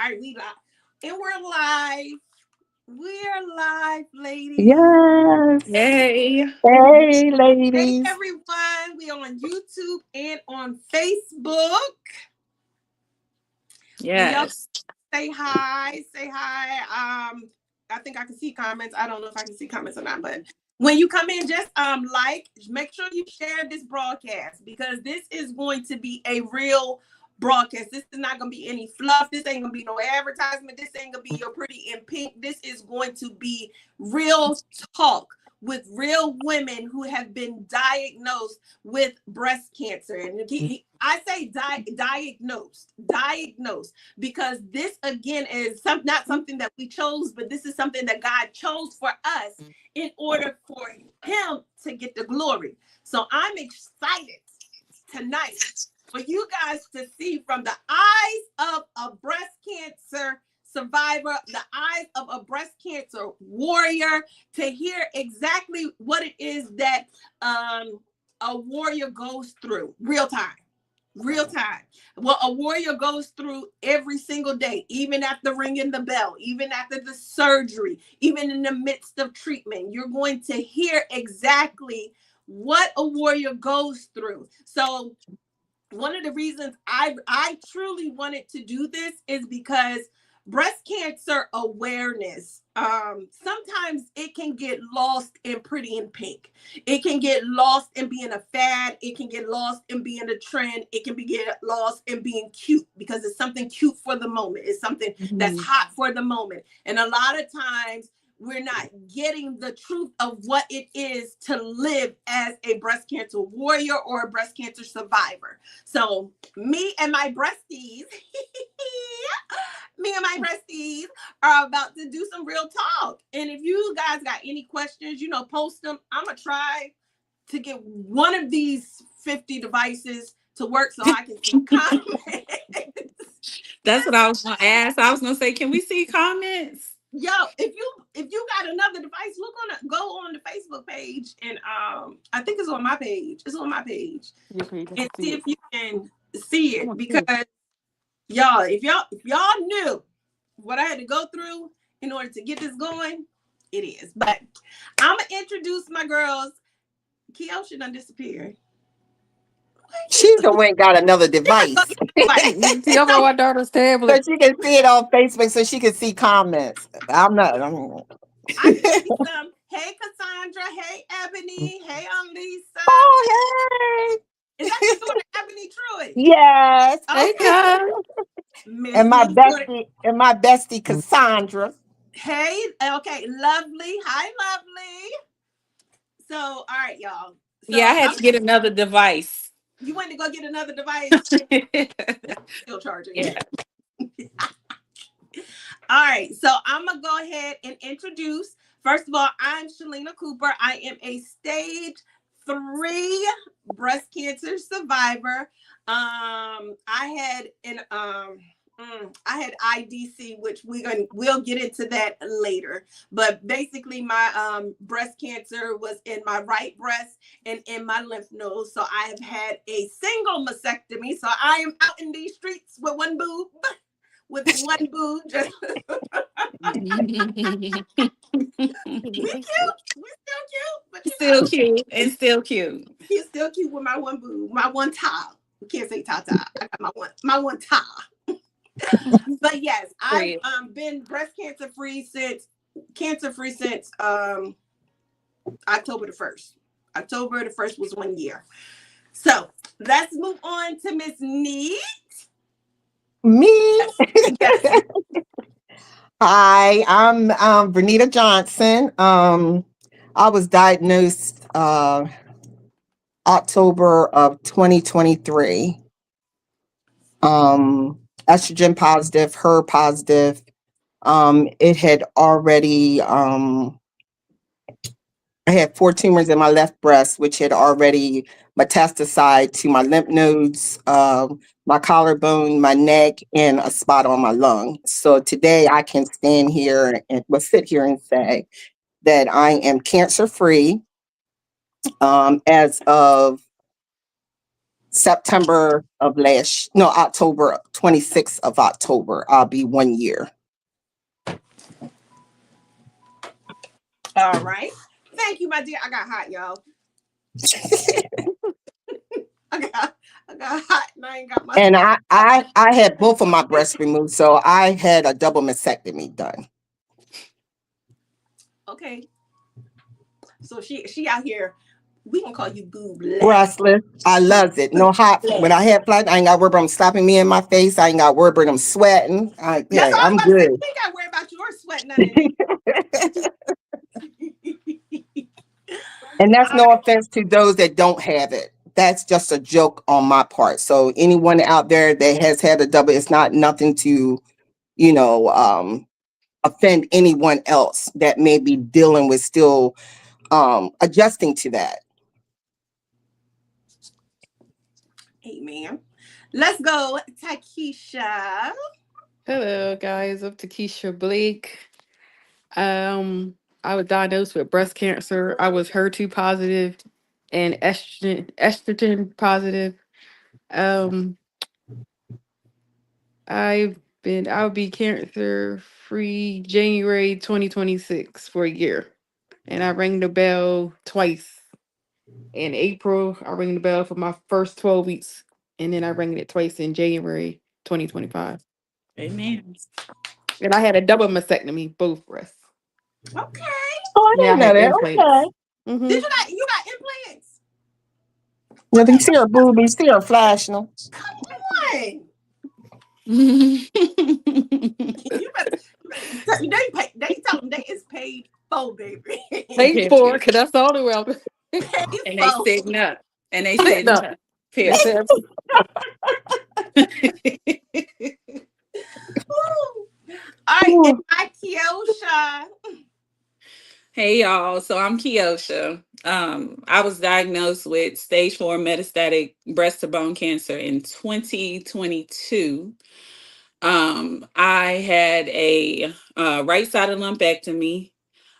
right, we live. And we're live. We're live, ladies. Yes. Hey. Hey, Hey, ladies. everyone. We are on YouTube and on Facebook. When y'all Yes. say hi, say hi. I think I can see comments. I don't know if I can see comments or not, but when you come in, just make sure you share this broadcast because this is going to be a real broadcast. This is not gonna be any fluff. This ain't gonna be no advertisement. This ain't gonna be your pretty in pink. This is going to be real talk with real women who have been diagnosed with breast cancer. And I say diagnosed, because this again is not something that we chose, but this is something that God chose for us in order for him to get the glory. So I'm excited tonight for you guys to see from the eyes of a breast cancer survivor, the eyes of a breast cancer warrior, to hear exactly what it is that a warrior goes through real time. Well, a warrior goes through every single day, even after ringing the bell, even after the surgery, even in the midst of treatment. You're going to hear exactly what a warrior goes through. So one of the reasons I truly wanted to do this is because breast cancer awareness, sometimes it can get lost in pretty in pink. It can get lost in being a fad. It can get lost in being a trend. It can be get lost in being cute because it's something cute for the moment. It's something that's hot for the moment. And a lot of times we're not getting the truth of what it is to live as a breast cancer warrior or a breast cancer survivor. So me and my breasties, are about to do some real talk. And if you guys got any questions, post them. I'm going to try to get one of these 50 devices to work so I can see comments. That's what I was gonna ask. I was gonna say, can we see comments? Yo, if you got another device, go on the Facebook page, and I think it's on my page. It's on my page, and see if you can see it, because y'all, if y'all knew what I had to go through in order to get this going, it is. But I'm gonna introduce my girls. Keosha done disappeared. She's the one got another device. See over my daughter's So tablet. she can see it on Facebook so she can see comments. I'm not. I can see some. Hey, Cassandra. Hey, Ebony. Hey, Lisa. Oh, hey. Is that your daughter, Ebony Troy? Yes. Hey, Okay. Con. Miss And Nee's daughter. my bestie Cassandra. Hey, okay, lovely. Hi, lovely. So, all right, y'all. Yeah, I So, had to get another device. you went to go get another device. Still charging. Yeah. All right. So, I'm going to go ahead and introduce. First of all, I'm Shalina Cooper. I am a stage 3 breast cancer survivor. I had IDC, which we'll get into that later. But basically, my breast cancer was in my right breast and in my lymph nodes. So I have had a single mastectomy. So I am out in these streets with one boob. With one boob. Just we cute. We're still cute, but Still cute and still cute. he's still cute with my one boob, my one tie. We can't say ta ta. I got my one tie. But yes, I've Real. been breast cancer free since October the 1st. October the 1st was 1 year. So let's move on to Miss Neat. Me. Yes. Yes. Hi, I'm Vernita Johnson. I was diagnosed October of 2023. Estrogen positive, HER positive. It had already I had 4 tumors in my left breast, which had already metastasized to my lymph nodes, my collarbone, my neck, and a spot on my lung. So today I can stand here and sit here and say that I am cancer free as of October 26th of October, I'll be 1 year. All right. Thank you, my dear. I got hot, y'all. I got hot and I ain't got my And I had both of my breasts removed, so I had a double mastectomy done. Okay. So she out here. We gonna call you boobless. Breastless. I loves it. No hot. When I had flight, I ain't got to worry about them slapping me in my face. I ain't got to worry about them sweating. That's all I'm I'm about to say. good. We ain't got to worry about yours sweating underneath. And that's All no right. offense to those that don't have it. That's just a joke on my part. So anyone out there that has had a double, it's not nothing to, offend anyone else that may be dealing with still adjusting to that. Amen. Let's go, Takesha. Hello, guys. I'm Takesha Blake. I was diagnosed with breast cancer. I was HER2 positive and estrogen positive. Um, I'll be cancer free January 2026 for a year, and I rang the bell twice. In April, I rang the bell for my first 12 weeks, and then I rang it twice in January 2025. Amen. And I had a double mastectomy, both breasts. Okay. Oh, I Yeah, I didn't know had that. implants. Okay. Mm-hmm. Did you got implants? Yeah, you see her boobies, see her flashing them. Come on. You better they tell them they is paid for, baby. Paid for, because that's the only way I'm Paid And they for. sitting up. And they sitting sitting up. up. That's Period. it. Woo. All right, and Ooh. my Kiosha. Hey y'all, so I'm Kiosha. I was diagnosed with stage 4 metastatic breast to bone cancer in 2022. I had a right-sided lumpectomy.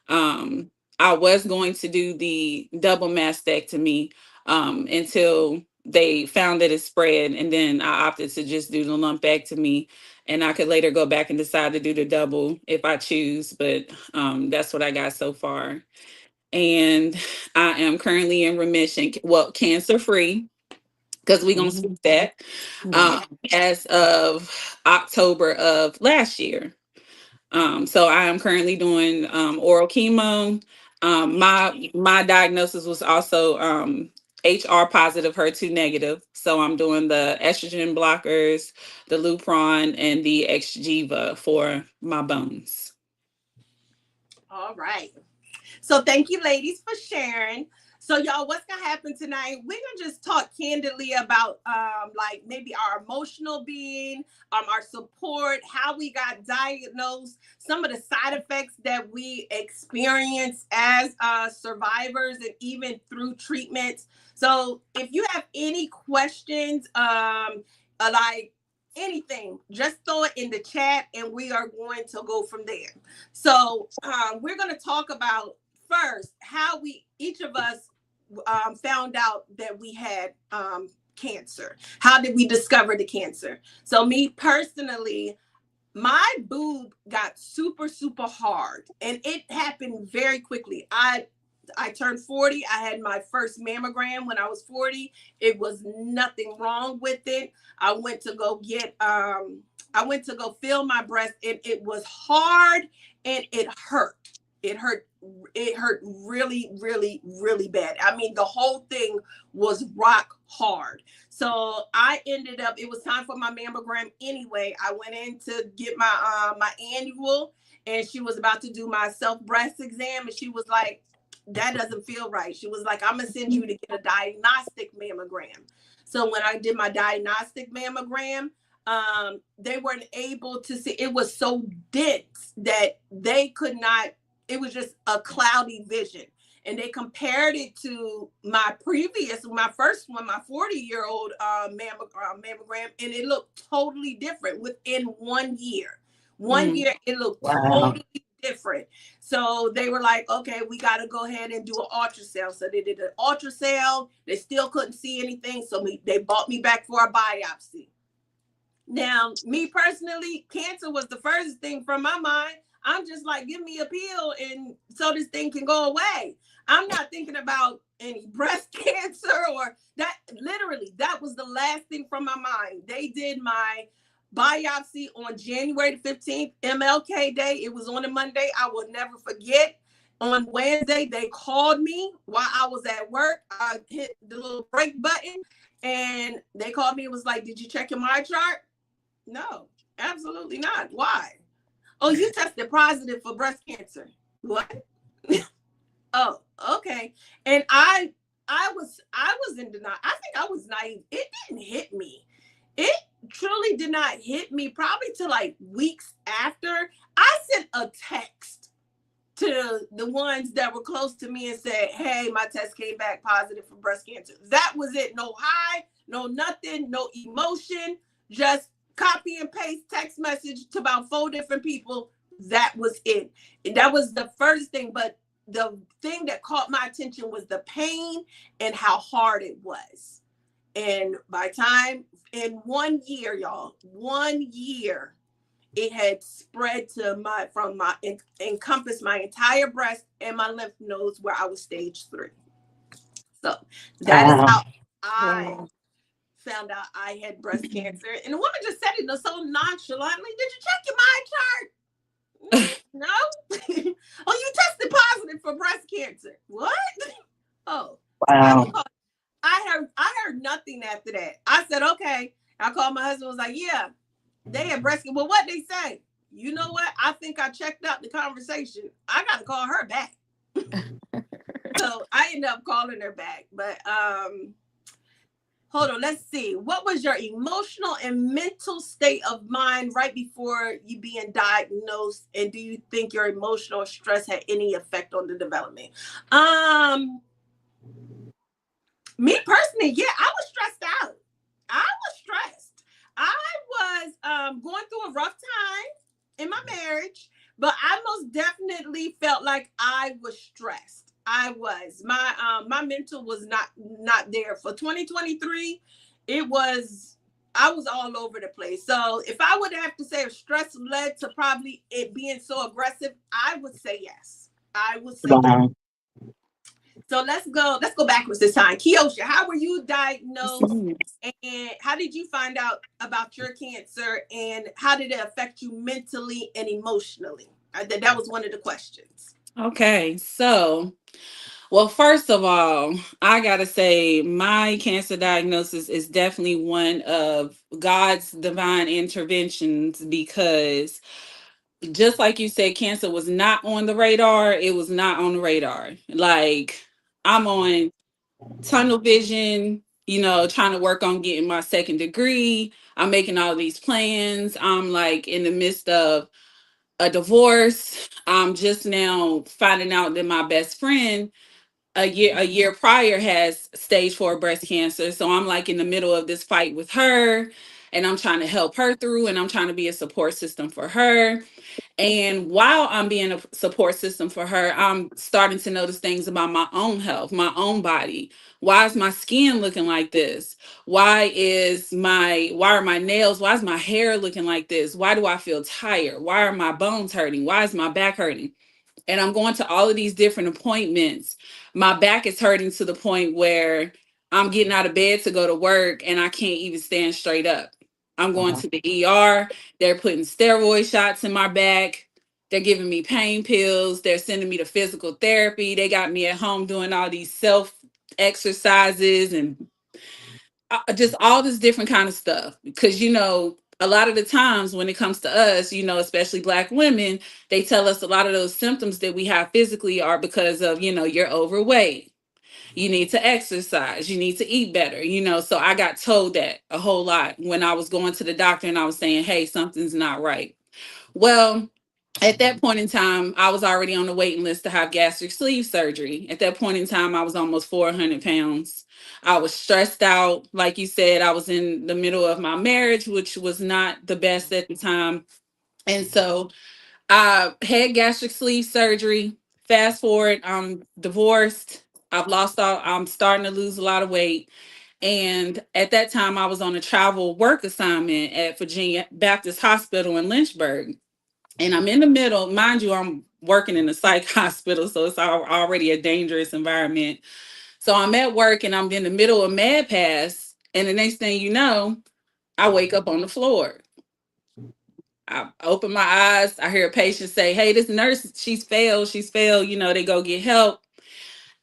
Um, I was going to do the double mastectomy until they found that it spread, and then I opted to just do the lumpectomy, and I could later go back and decide to do the double if I choose. But that's what I got so far, and I am currently in remission. Well, cancer free. Because we're gonna Mhm. speak that Right. as of October of last year. So I am currently doing oral chemo. My diagnosis was also HR positive, HER2 negative. So I'm doing the estrogen blockers, the Lupron, and the Xgeva for my bones. All right. So thank you, ladies, for sharing. So y'all, what's gonna happen tonight? We're gonna just talk candidly about like maybe our emotional being, our support, how we got diagnosed, some of the side effects that we experience as survivors, and even through treatments. So if you have any questions, like anything, just throw it in the chat, and we are going to go from there. So we're going to talk about first how we each of us found out that we had cancer. How did we discover the cancer? So me personally, my boob got super hard, and it happened very quickly. I turned 40. I had my first mammogram when I was 40. It was nothing wrong with it. I went to go feel my breast, and it was hard, and it hurt. It hurt really bad. I mean, the whole thing was rock hard. So I ended up, it was time for my mammogram anyway. I went in to get my annual, and she was about to do my self breast exam, and she was like, that doesn't feel right. She was like, I'm gonna send you to get a diagnostic mammogram. So when I did my diagnostic mammogram, they weren't able to see. It was so dense that they could not. It was just a cloudy vision. And they compared it to my first one, my 40-year-old mammogram, and it looked totally different within 1 year. 1 year, it looked Wow. totally different. So they were like, okay, we got to go ahead and do an ultrasound. So they did an ultrasound. They still couldn't see anything. So they brought me back for a biopsy. Now, me personally, cancer was the first thing from my mind. I'm just like, give me a pill and so this thing can go away. I'm not thinking about any breast cancer or that. Literally, that was the last thing from my mind. They did my biopsy on January the 15th, MLK Day. It was on a Monday. I will never forget. On Wednesday, they called me while I was at work. I hit the little break button and they called me and was like, did you check your my chart? No, absolutely not. Why? Oh, you tested positive for breast cancer. What? Oh, okay. And I was in denial. I think I was naive. It didn't hit me. It truly did not hit me probably till like weeks after. I sent a text to the ones that were close to me and said, hey, my test came back positive for breast cancer. That was it. No high, no nothing, no emotion, just copy and paste text message to about 4 different people. That was it. And that was the first thing. But the thing that caught my attention was the pain and how hard it was. And by time in 1 year, y'all, 1 year, it had spread to encompassed my entire breast and my lymph nodes where I was stage 3. So that is how I Wow. found out I had breast cancer. And the woman just said it so nonchalantly. Did you check your mind chart? No. Oh, you tested positive for breast cancer. What? Oh, I will Wow. call. I heard nothing after that. I said, okay. I called my husband, was like, yeah, they had breast cancer. Well, what they say? You know what? I think I checked out the conversation. I gotta call her back. So I ended up calling her back. But hold on, let's see. What was your emotional and mental state of mind right before you being diagnosed? And do you think your emotional stress had any effect on the development? Me personally, yeah, I was stressed out. I was stressed. I was going through a rough time in my marriage, but I most definitely felt like I was stressed. I was. My mental was not there for 2023. It was I was all over the place. So if I would have to say if stress led to probably it being so aggressive, I would say yes. I would say yes. Wow. So let's go backwards this time. Kiosha, how were you diagnosed Mhm. and how did you find out about your cancer and how did it affect you mentally and emotionally? That was one of the questions. Okay, so well, first of all, I gotta say my cancer diagnosis is definitely one of God's divine interventions because just like you said, cancer was not on the radar. It was not on the radar. Like I'm on tunnel vision, trying to work on getting my second degree. I'm making all these plans. I'm like in the midst of a divorce. I'm just now finding out that my best friend a year prior has stage 4 breast cancer. So I'm like in the middle of this fight with her and I'm trying to help her through and I'm trying to be a support system for her. And while I'm being a support system for her, I'm starting to notice things about my own health, my own body. Why is my skin looking like this? Why are my nails, why is my hair looking like this? Why do I feel tired? Why are my bones hurting? Why is my back hurting? And I'm going to all of these different appointments. My back is hurting to the point where I'm getting out of bed to go to work and I can't even stand straight up. I'm going Wow. to the ER. They're putting steroid shots in my back. They're giving me pain pills. They're sending me to physical therapy. They got me at home doing all these self exercises and just all this different kind of stuff because a lot of the times when it comes to us, especially Black women, they tell us a lot of those symptoms that we have physically are because of you're overweight, you need to exercise, you need to eat better, so I got told that a whole lot when I was going to the doctor and I was saying, hey, something's not right. Well, at that point in time, I was already on the waiting list to have gastric sleeve surgery. At that point in time, I was almost 400 pounds. I was stressed out. Like you said, I was in the middle of my marriage, which was not the best at the time. And so I had gastric sleeve surgery. Fast forward, I'm divorced. I'm starting to lose a lot of weight. And at that time, I was on a travel work assignment at Virginia Baptist Hospital in Lynchburg. And I'm in the middle, mind you, I'm working in a psych hospital, so it's already a dangerous environment. So I'm at work and I'm in the middle of Mad Pass. And the next thing you know, I wake up on the floor. I open my eyes. I hear a patient say, "Hey, this nurse, she's failed. She's failed." They go get help.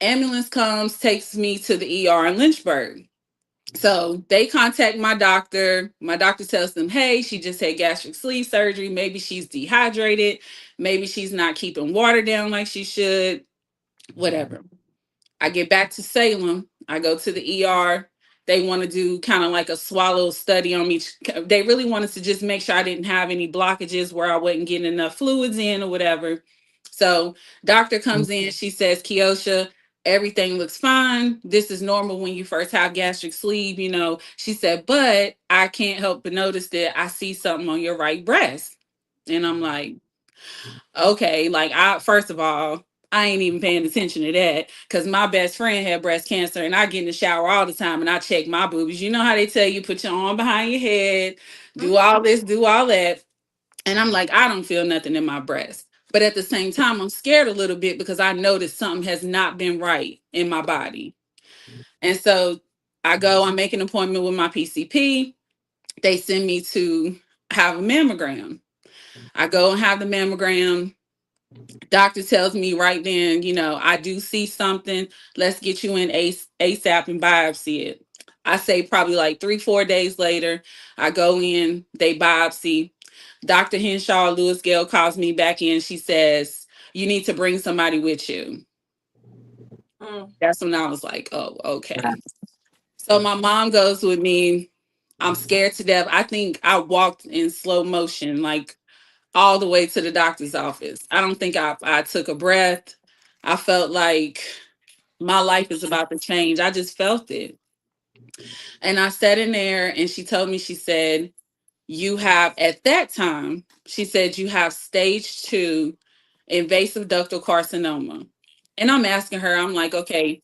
Ambulance comes, takes me to the ER in Lynchburg. So they contact my doctor. My doctor tells them, "Hey, she just had gastric sleeve surgery. Maybe she's dehydrated. Maybe she's not keeping water down like she should. Whatever." I get back to Salem. I go to the ER. They want to do kind of like a swallow study on me. They really wanted to just make sure I didn't have any blockages where I wasn't getting enough fluids in or whatever. So doctor comes in. She says, "Kiosha, everything looks fine. This is normal when you first have gastric sleeve." She said, "But I can't help but notice that I see something on your right breast." And I'm like, okay, like I first of all, I ain't even paying attention to that because my best friend had breast cancer and I get in the shower all the time and I check my boobies. You know how they tell you put your arm behind your head, do all this, do all that. And I'm like, I don't feel nothing in my breast. But at the same time, I'm scared a little bit because I noticed something has not been right in my body. And so I make an appointment with my PCP. They send me to have a mammogram. I go and have the mammogram. Doctor tells me right then, I do see something. Let's get you in ASAP and biopsy it. I say probably like 3, 4 days later, I go in, they biopsy. Dr. Henshaw Lewis Gale calls me back in. She says, "You need to bring somebody with you." That's when I was like, oh, okay. So my mom goes with me. I'm scared to death. I think I walked in slow motion, like all the way to the doctor's office. I don't think I took a breath. I felt like my life is about to change. I just felt it. And I sat in there and she told me, she said, "You have, at that time, she said, you have stage 2 invasive ductal carcinoma." And I'm asking her, I'm like, okay,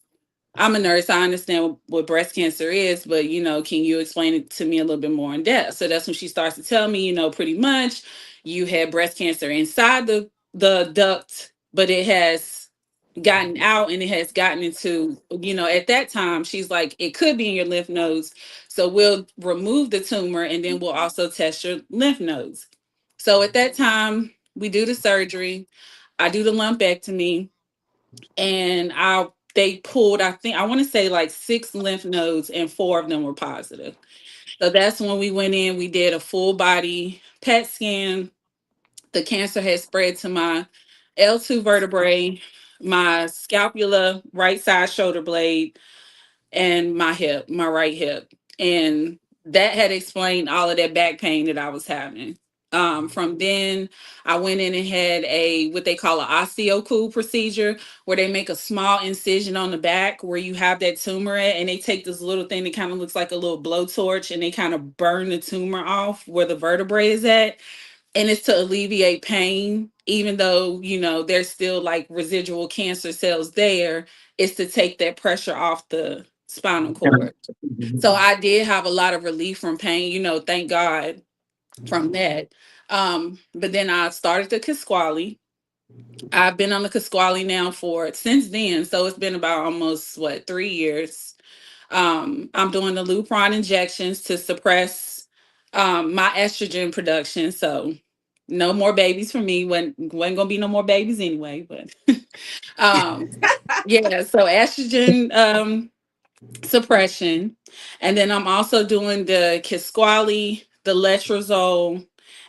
I'm a nurse. I understand what breast cancer is, but can you explain it to me a little bit more in depth? So that's when she starts to tell me, pretty much you had breast cancer inside the duct, but it has gotten out and it has gotten into, at that time, she's like, it could be in your lymph nodes. So we'll remove the tumor and then we'll also test your lymph nodes. So at that time, we do the surgery. I do the lumpectomy and they pulled, I think I want to say like 6 lymph nodes and 4 of them were positive. So that's when we went in, we did a full body PET scan. The cancer had spread to my L2 vertebrae, my scapula, right side shoulder blade, and my hip, my right hip. And that had explained all of that back pain that I was having. From then, I went in and had what they call an osteocool procedure, where they make a small incision on the back where you have that tumor at, and they take this little thing that kind of looks like a little blowtorch, and they kind of burn the tumor off where the vertebrae is at, and it's to alleviate pain, even though there's still like residual cancer cells there. It's to take that pressure off the spinal cord. So I did have a lot of relief from pain, thank God from that. But then I started the Kisquali. I've been on the Kisquali now for since then, so it's been about almost 3 years. I'm doing the Lupron injections to suppress my estrogen production. So no more babies for me. Wasn't gonna be no more babies anyway. But um, yeah. So estrogen suppression, and then I'm also doing the Kisquali, the letrozole,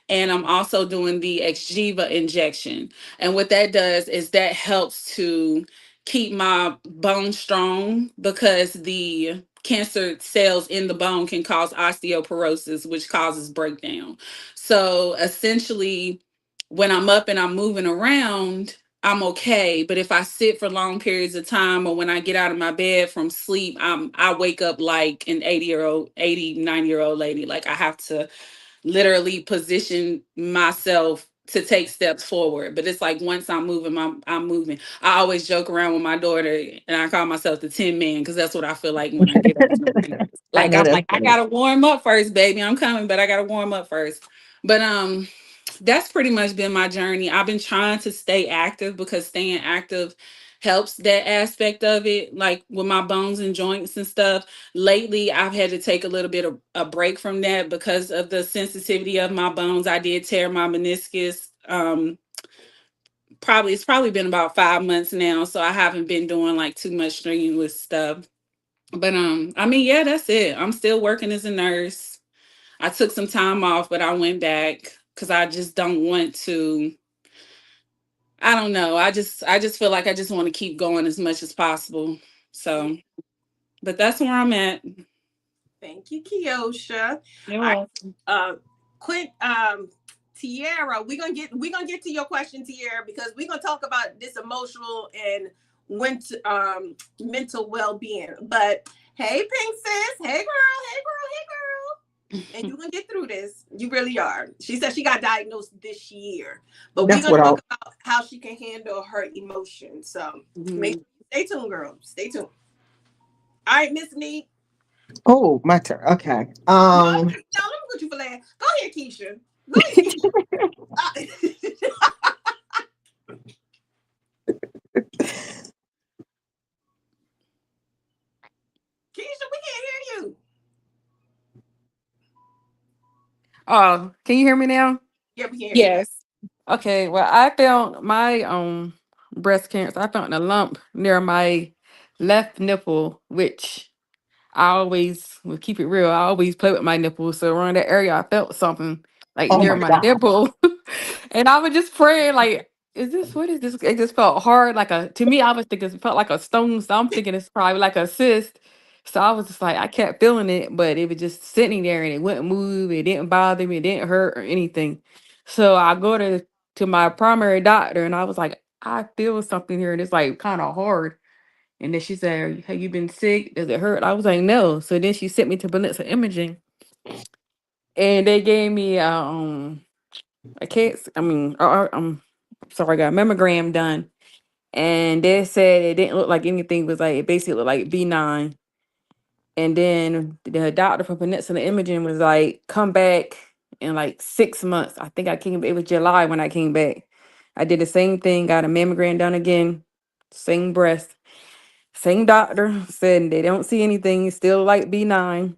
and I'm also doing the Xgeva injection. And what that does is that helps to keep my bone strong because the cancer cells in the bone can cause osteoporosis, which causes breakdown. So essentially, when I'm up and I'm moving around, I'm okay. But if I sit for long periods of time or when I get out of my bed from sleep, I wake up like an 89-year-old lady. Like I have to literally position myself to take steps forward. But it's like once I'm moving. I always joke around with my daughter and I call myself the 10 man because that's what I feel like when I get up in the morning. I Like know I'm that's like, I right. gotta warm up first, baby. I'm coming, but I gotta warm up first. But that's pretty much been my journey. I've been trying to stay active because staying active helps that aspect of it, like with my bones and joints and stuff. Lately, I've had to take a little bit of a break from that because of the sensitivity of my bones. I did tear my meniscus. Probably it's probably been about 5 months now, so I haven't been doing like too much strenuous stuff. But I mean, yeah, that's it. I'm still working as a nurse. I took some time off, but I went back because I just don't want to. I don't know. I just feel like I just want to keep going as much as possible. So, but that's where I'm at. Thank you, Kiosha. You're All right, welcome. Quint, Tiara, we're gonna get to your question, Tiara, because we're gonna talk about this emotional and mental well-being. But hey, Pink sis, hey girl, hey girl, hey girl, and you're gonna get through this. You really are. She said she got diagnosed this year, but we're That's gonna what I. talk about how she can handle her emotions. So make Mhm. stay tuned, girl. Stay tuned. All right, Miss Neat. Oh, my turn. Okay. No, let me put you for last. Go ahead, Keisha. Go ahead, Keisha. Keisha, we can't hear you. Oh, can you hear me now? Yeah, we can hear you. Yes. Okay, well, I found my breast cancer. I found a lump near my left nipple, which I always will keep it real. I always play with my nipples. So around that area, I felt something like Oh near my my God. nipple. And I was just praying, like, what is this? It just felt hard. To me, I was thinking it felt like a stone. So I'm thinking it's probably like a cyst. So I was just like, I kept feeling it, but it was just sitting there and it wouldn't move. It didn't bother me. It didn't hurt or anything. So I go to my primary doctor and I was like, I feel something here and it's like kind of hard. And then she said, have you been sick? Does it hurt? I was like, no. So then she sent me to Ballistic Imaging and they gave me I can't I mean sorry, I got a mammogram done. And they said it didn't look like anything, was like it basically looked like B9. And then the doctor from Peninsula Imaging was like, come back in like 6 months. I think I came, it was July when I came back. I did the same thing, got a mammogram done again, same breast. Same doctor said they don't see anything, it's still like B9.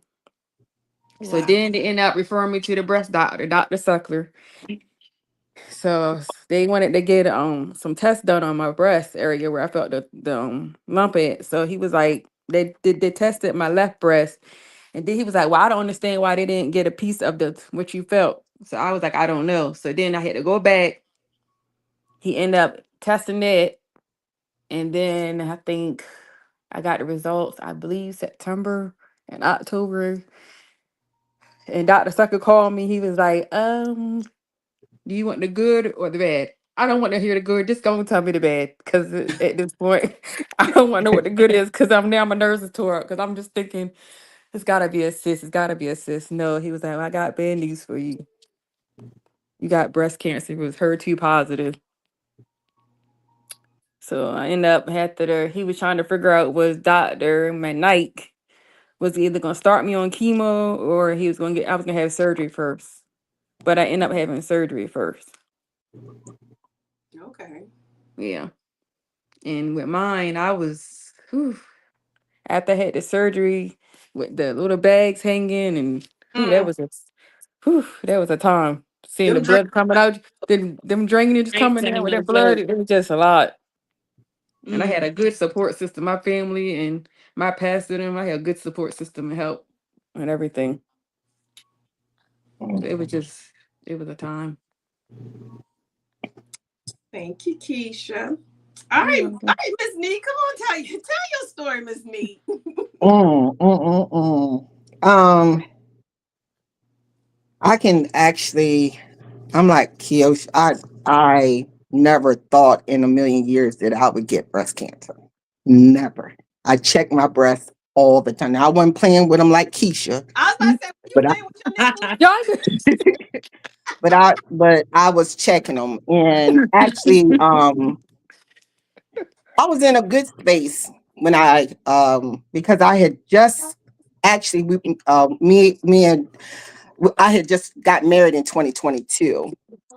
So Wow. then they end up referring me to the breast doctor, Dr. Suckler. So they wanted to get some tests done on my breast area where I felt the lump at. So he was like, they tested my left breast, and then he was like, well, I don't understand why they didn't get a piece of the what you felt. So I was like, I don't know. So then I had to go back. He ended up testing it, and then I think I got the results, I believe September and October. And Dr. Sucker called me. He was like, do you want the good or the bad? I don't want to hear the good. Just go and tell me the bad. Because at this point, I don't want to know what the good is because I'm now my nerves are tore up. Because I'm just thinking, it's got to be a cyst. It's got to be a cyst. No, he was like, well, I got bad news for you. You got breast cancer. It was HER2 positive. So I ended up after he was trying to figure out was Dr. Manike was either going to start me on chemo or I was going to have surgery first. But I ended up having surgery first. Okay. Yeah. And with mine, I was, after I had the surgery with the little bags hanging and, Mm. that was a time. Seeing the Them dreams. blood coming out, then them drainage Thanks, coming out and with the that blood, blood. it was just a lot. And I Mm. had a good support system, my family and my pastor, and I had a good support system and help and everything. So it was a time. Thank you, Keisha. You're All welcome. right, Miss Neat. Come on, tell your story, Miss Neat. Mm, mm, mm, mm. I can actually. I'm like Kiyoshi. I never thought in a million years that I would get breast cancer. Never. I checked my breast all the time. Now, I wasn't playing with them like Keisha, I was about to say, were you but playing with your nipples? Y'all, I was checking them, and actually, I was in a good space when I because I had just actually me and I had just got married in 2022.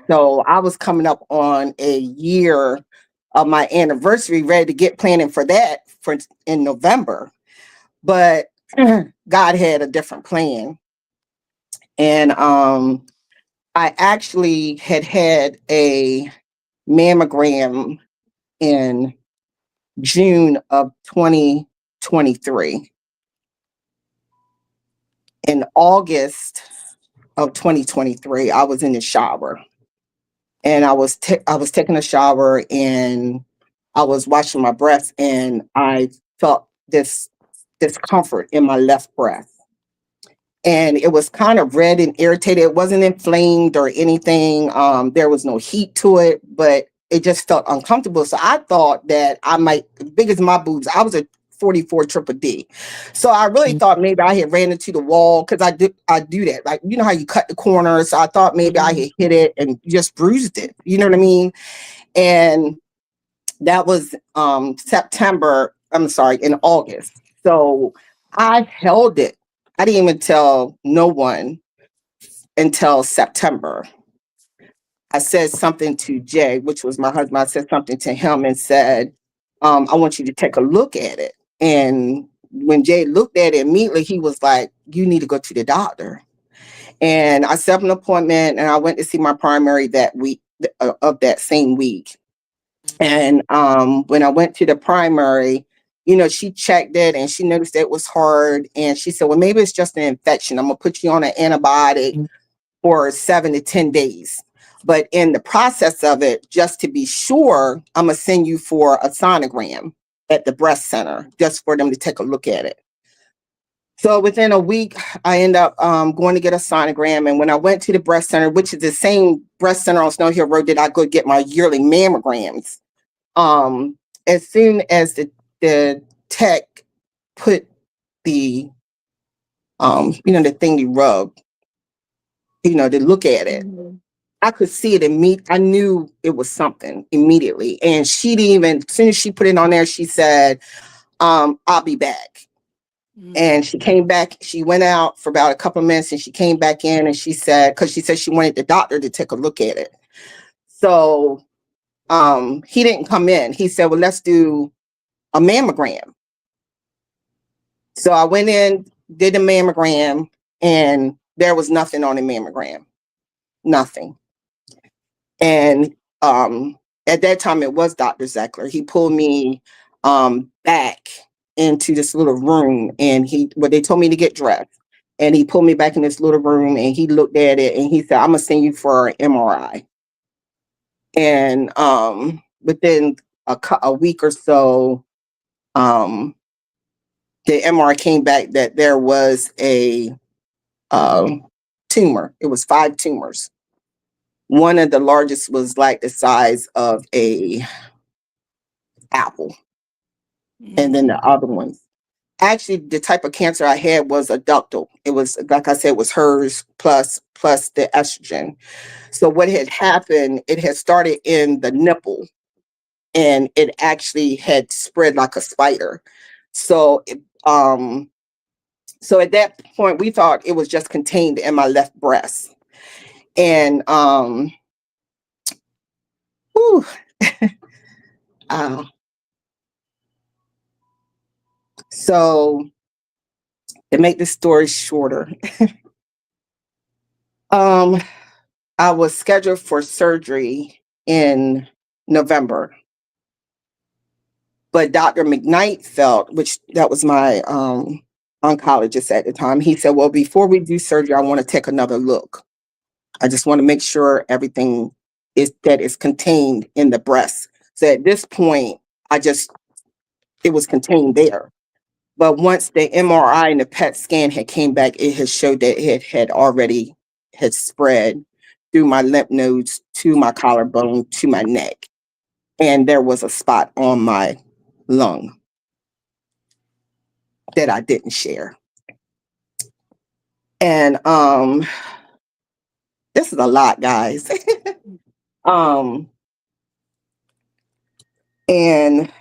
So I was coming up on a year of my anniversary, ready to get planning for that for in November. But God had a different plan. And I actually had a mammogram in June of 2023. In August of 2023, I was in the shower, and I was taking a shower, and I was washing my breath, and I felt this discomfort in my left breast, and it was kind of red and irritated. It wasn't inflamed or anything. There was no heat to it, but it just felt uncomfortable. So I thought that I might, big as my boobs, I was a 44 triple D. So I really thought maybe I had ran into the wall, because I do that. Like, you know how you cut the corners. So I thought maybe I had hit it and just bruised it. You know what I mean? And that was in August. So I held it. I didn't even tell no one until September. I said something to Jay, which was my husband. I said something to him and said, I want you to take a look at it. And when Jay looked at it immediately, he was like, you need to go to the doctor. And I set up an appointment, and I went to see my primary that week of that same week. And when I went to the primary, she checked it, and she noticed that it was hard. And she said, well, maybe it's just an infection. I'm going to put you on an antibiotic for 7 to 10 days. But in the process of it, just to be sure, I'm going to send you for a sonogram at the breast center just for them to take a look at it. So within a week, I end up going to get a sonogram. And when I went to the breast center, which is the same breast center on Snow Hill Road that I go get my yearly mammograms, as soon as the tech put the the thing you rub, to look at it, I could see it I knew it was something immediately. And she didn't even, as soon as she put it on there, she said, I'll be back. And she came back, she went out for about a couple of minutes, and she came back in, and she said, because she said she wanted the doctor to take a look at it. So he didn't come in. He said, well, let's do a mammogram. So I went in, did a mammogram, and there was nothing on the mammogram. Nothing. And at that time, it was Dr. Zeckler. He pulled me back into this little room, and they told me to get dressed. And he pulled me back in this little room, and he looked at it, and he said, I'm going to send you for an MRI. And within a week or so, the MRI came back that there was a tumor. It was 5 tumors. One of the largest was like the size of a apple. And then the other ones. Actually, the type of cancer I had was a ductal. It was, like I said, was hers plus the estrogen. So what had happened, it had started in the nipple, and it actually had spread like a spider. So so at that point, we thought it was just contained in my left breast. And whew, so to make the story shorter, I was scheduled for surgery in November, but Dr. McKnight felt, which that was my oncologist at the time, he said, well, before we do surgery, I want to take another look. I just want to make sure everything is contained in the breast. So at this point, it was contained there. But once the MRI and the PET scan had came back, it had showed that it had already spread through my lymph nodes to my collarbone to my neck. And there was a spot on my lung. that I didn't share. And this is a lot, guys. um and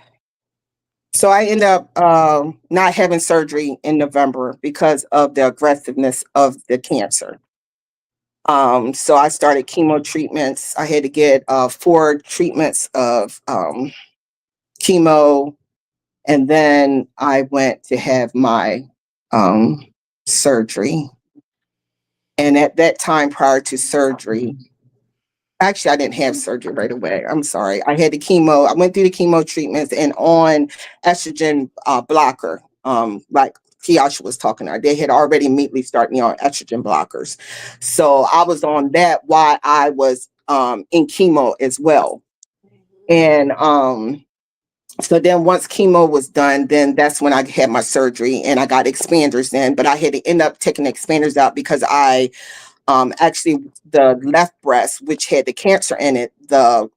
so I end up not having surgery in November because of the aggressiveness of the cancer. So I started chemo treatments. I had to get 4 treatments of chemo, and then I went to have my um, surgery. And at that time, prior to surgery, actually, I didn't have surgery right away. I'm sorry. I had the chemo. I went through the chemo treatments and on estrogen blocker, like Kiasha was talking about. They had already immediately started me on estrogen blockers. So I was on that while I was in chemo as well. And so then once chemo was done, then that's when I had my surgery and I got expanders in, but I had to end up taking the expanders out because I actually the left breast, which had the cancer in it, the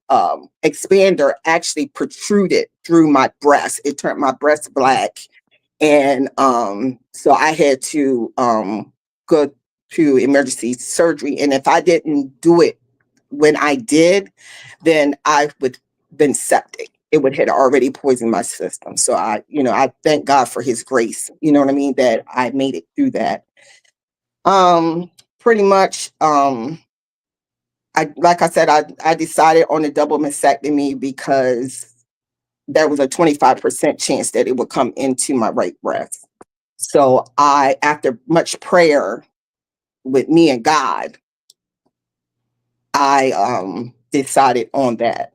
expander actually protruded through my breast. It turned my breast black. And so I had to go to emergency surgery. And if I didn't do it when I did, then I would been septic. It would had already poisoned my system. So I thank God for his grace, you know what I mean, that I made it through that. Pretty much like I said, I decided on a double mastectomy because there was a 25% chance that it would come into my right breast. So after much prayer with me and God, I decided on that.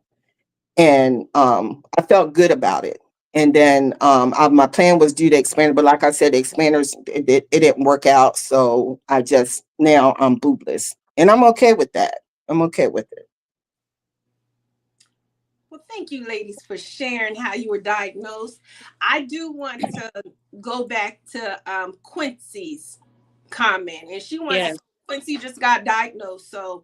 And I felt good about it. And then my plan was due to expand, but like I said, the expanders, it didn't work out. So now I'm boobless. And I'm okay with that. I'm okay with it. Well, thank you, ladies, for sharing how you were diagnosed. I do want to go back to Quincy's comment, and she wants Yes. Quincy just got diagnosed. So,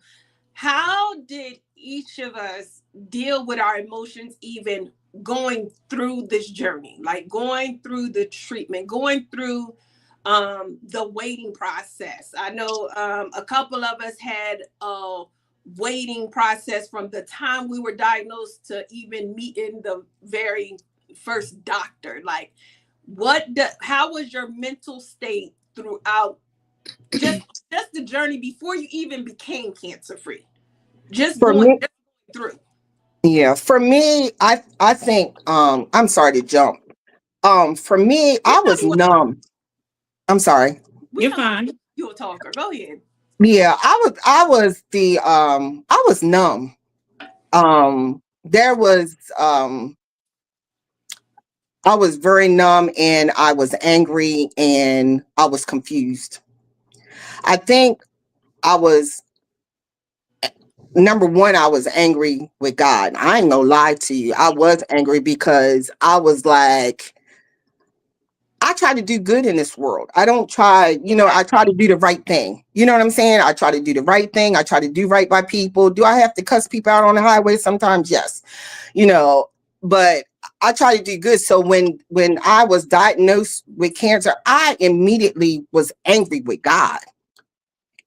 how did each of us deal with our emotions, even going through this journey, like going through the treatment, going through the waiting process? I know a couple of us had waiting process from the time we were diagnosed to even meeting the very first doctor. Like, how was your mental state throughout just the journey before you even became cancer free? Just For going me, through. yeah, for me, I think I'm sorry to jump. For me, We I know was you. numb. I'm sorry. We You're know fine. you're a talker. Go ahead. Yeah, I was numb. There was I was very numb and I was angry and I was confused. I think I was number one, I was angry with God. I ain't gonna lie to you. I was angry because I was like, I try to do good in this world. I don't try, I try to do the right thing. You know what I'm saying? I try to do the right thing. I try to do right by people. Do I have to cuss people out on the highway sometimes? Yes. You know, but I try to do good. So when I was diagnosed with cancer, I immediately was angry with God.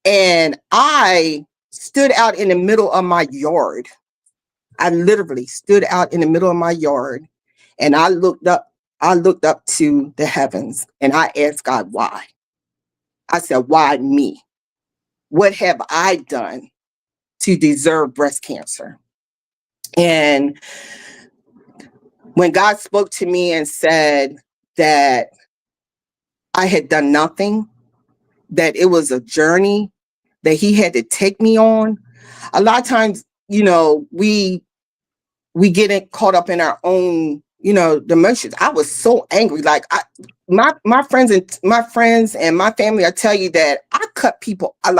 And I stood out in the middle of my yard. I literally stood out in the middle of my yard and I looked up to the heavens and I asked God why. I said, why me? What have I done to deserve breast cancer? And when God spoke to me and said that I had done nothing, that it was a journey that he had to take me on, a lot of times, we get caught up in our own, the emotions. I was so angry. Like my friends and my family, I tell you that I cut people. I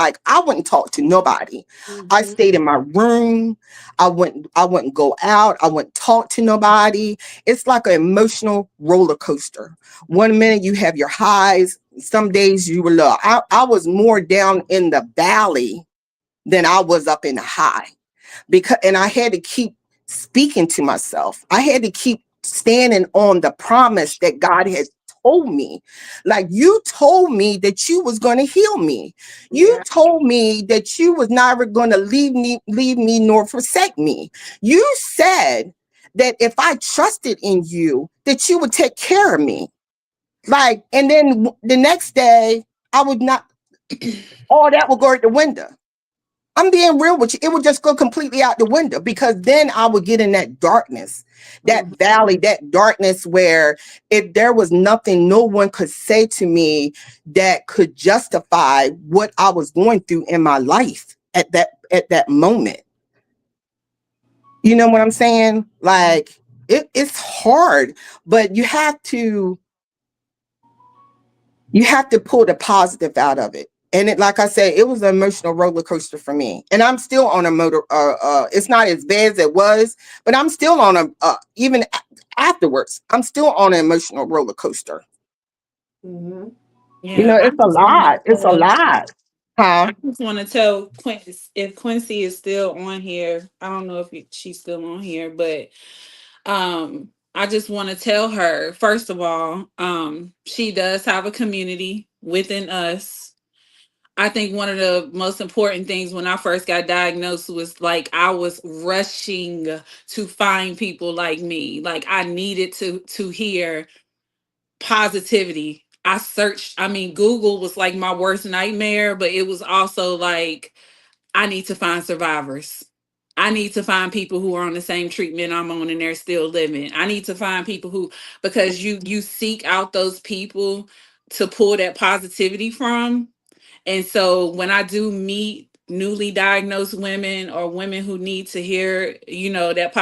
wouldn't talk to nobody. I Mm-hmm. stayed in my room. I wouldn't go out. I wouldn't talk to nobody. It's like an emotional roller coaster. One minute you have your highs. Some days you were low. I was more down in the valley than I was up in the high and I had to keep speaking to myself. I had to keep standing on the promise that God had told me. Like, you told me that you was going to heal me. You Yeah. told me that you was never going to leave me nor forsake me. You said that if I trusted in you, that you would take care of me. Like, and then the next day, I would not, all that would go out the window. I'm being real with you. It would just go completely out the window, because then I would get in that darkness, that Mhm. valley, that darkness where if there was nothing no one could say to me that could justify what I was going through in my life at that moment. You know what I'm saying? Like, it's hard, but you have to pull the positive out of it. And it, like I said, it was an emotional roller coaster for me. And I'm still on a motor. It's not as bad as it was, but I'm still on even afterwards, I'm still on an emotional roller coaster. Mhm. Yeah, I It's a just want lot. It's a to. lot. Huh? I just want to tell Quincy, if Quincy is still on here. I don't know if she's still on here, but I just want to tell her, first of all, she does have a community within us. I think one of the most important things when I first got diagnosed was like I was rushing to find people like me. Like I needed to hear positivity. I searched, I mean, Google was like my worst nightmare, but it was also like I need to find survivors. I need to find people who are on the same treatment I'm on and they're still living. I need to find people who, because you seek out those people to pull that positivity from. And so when I do meet newly diagnosed women or women who need to hear, that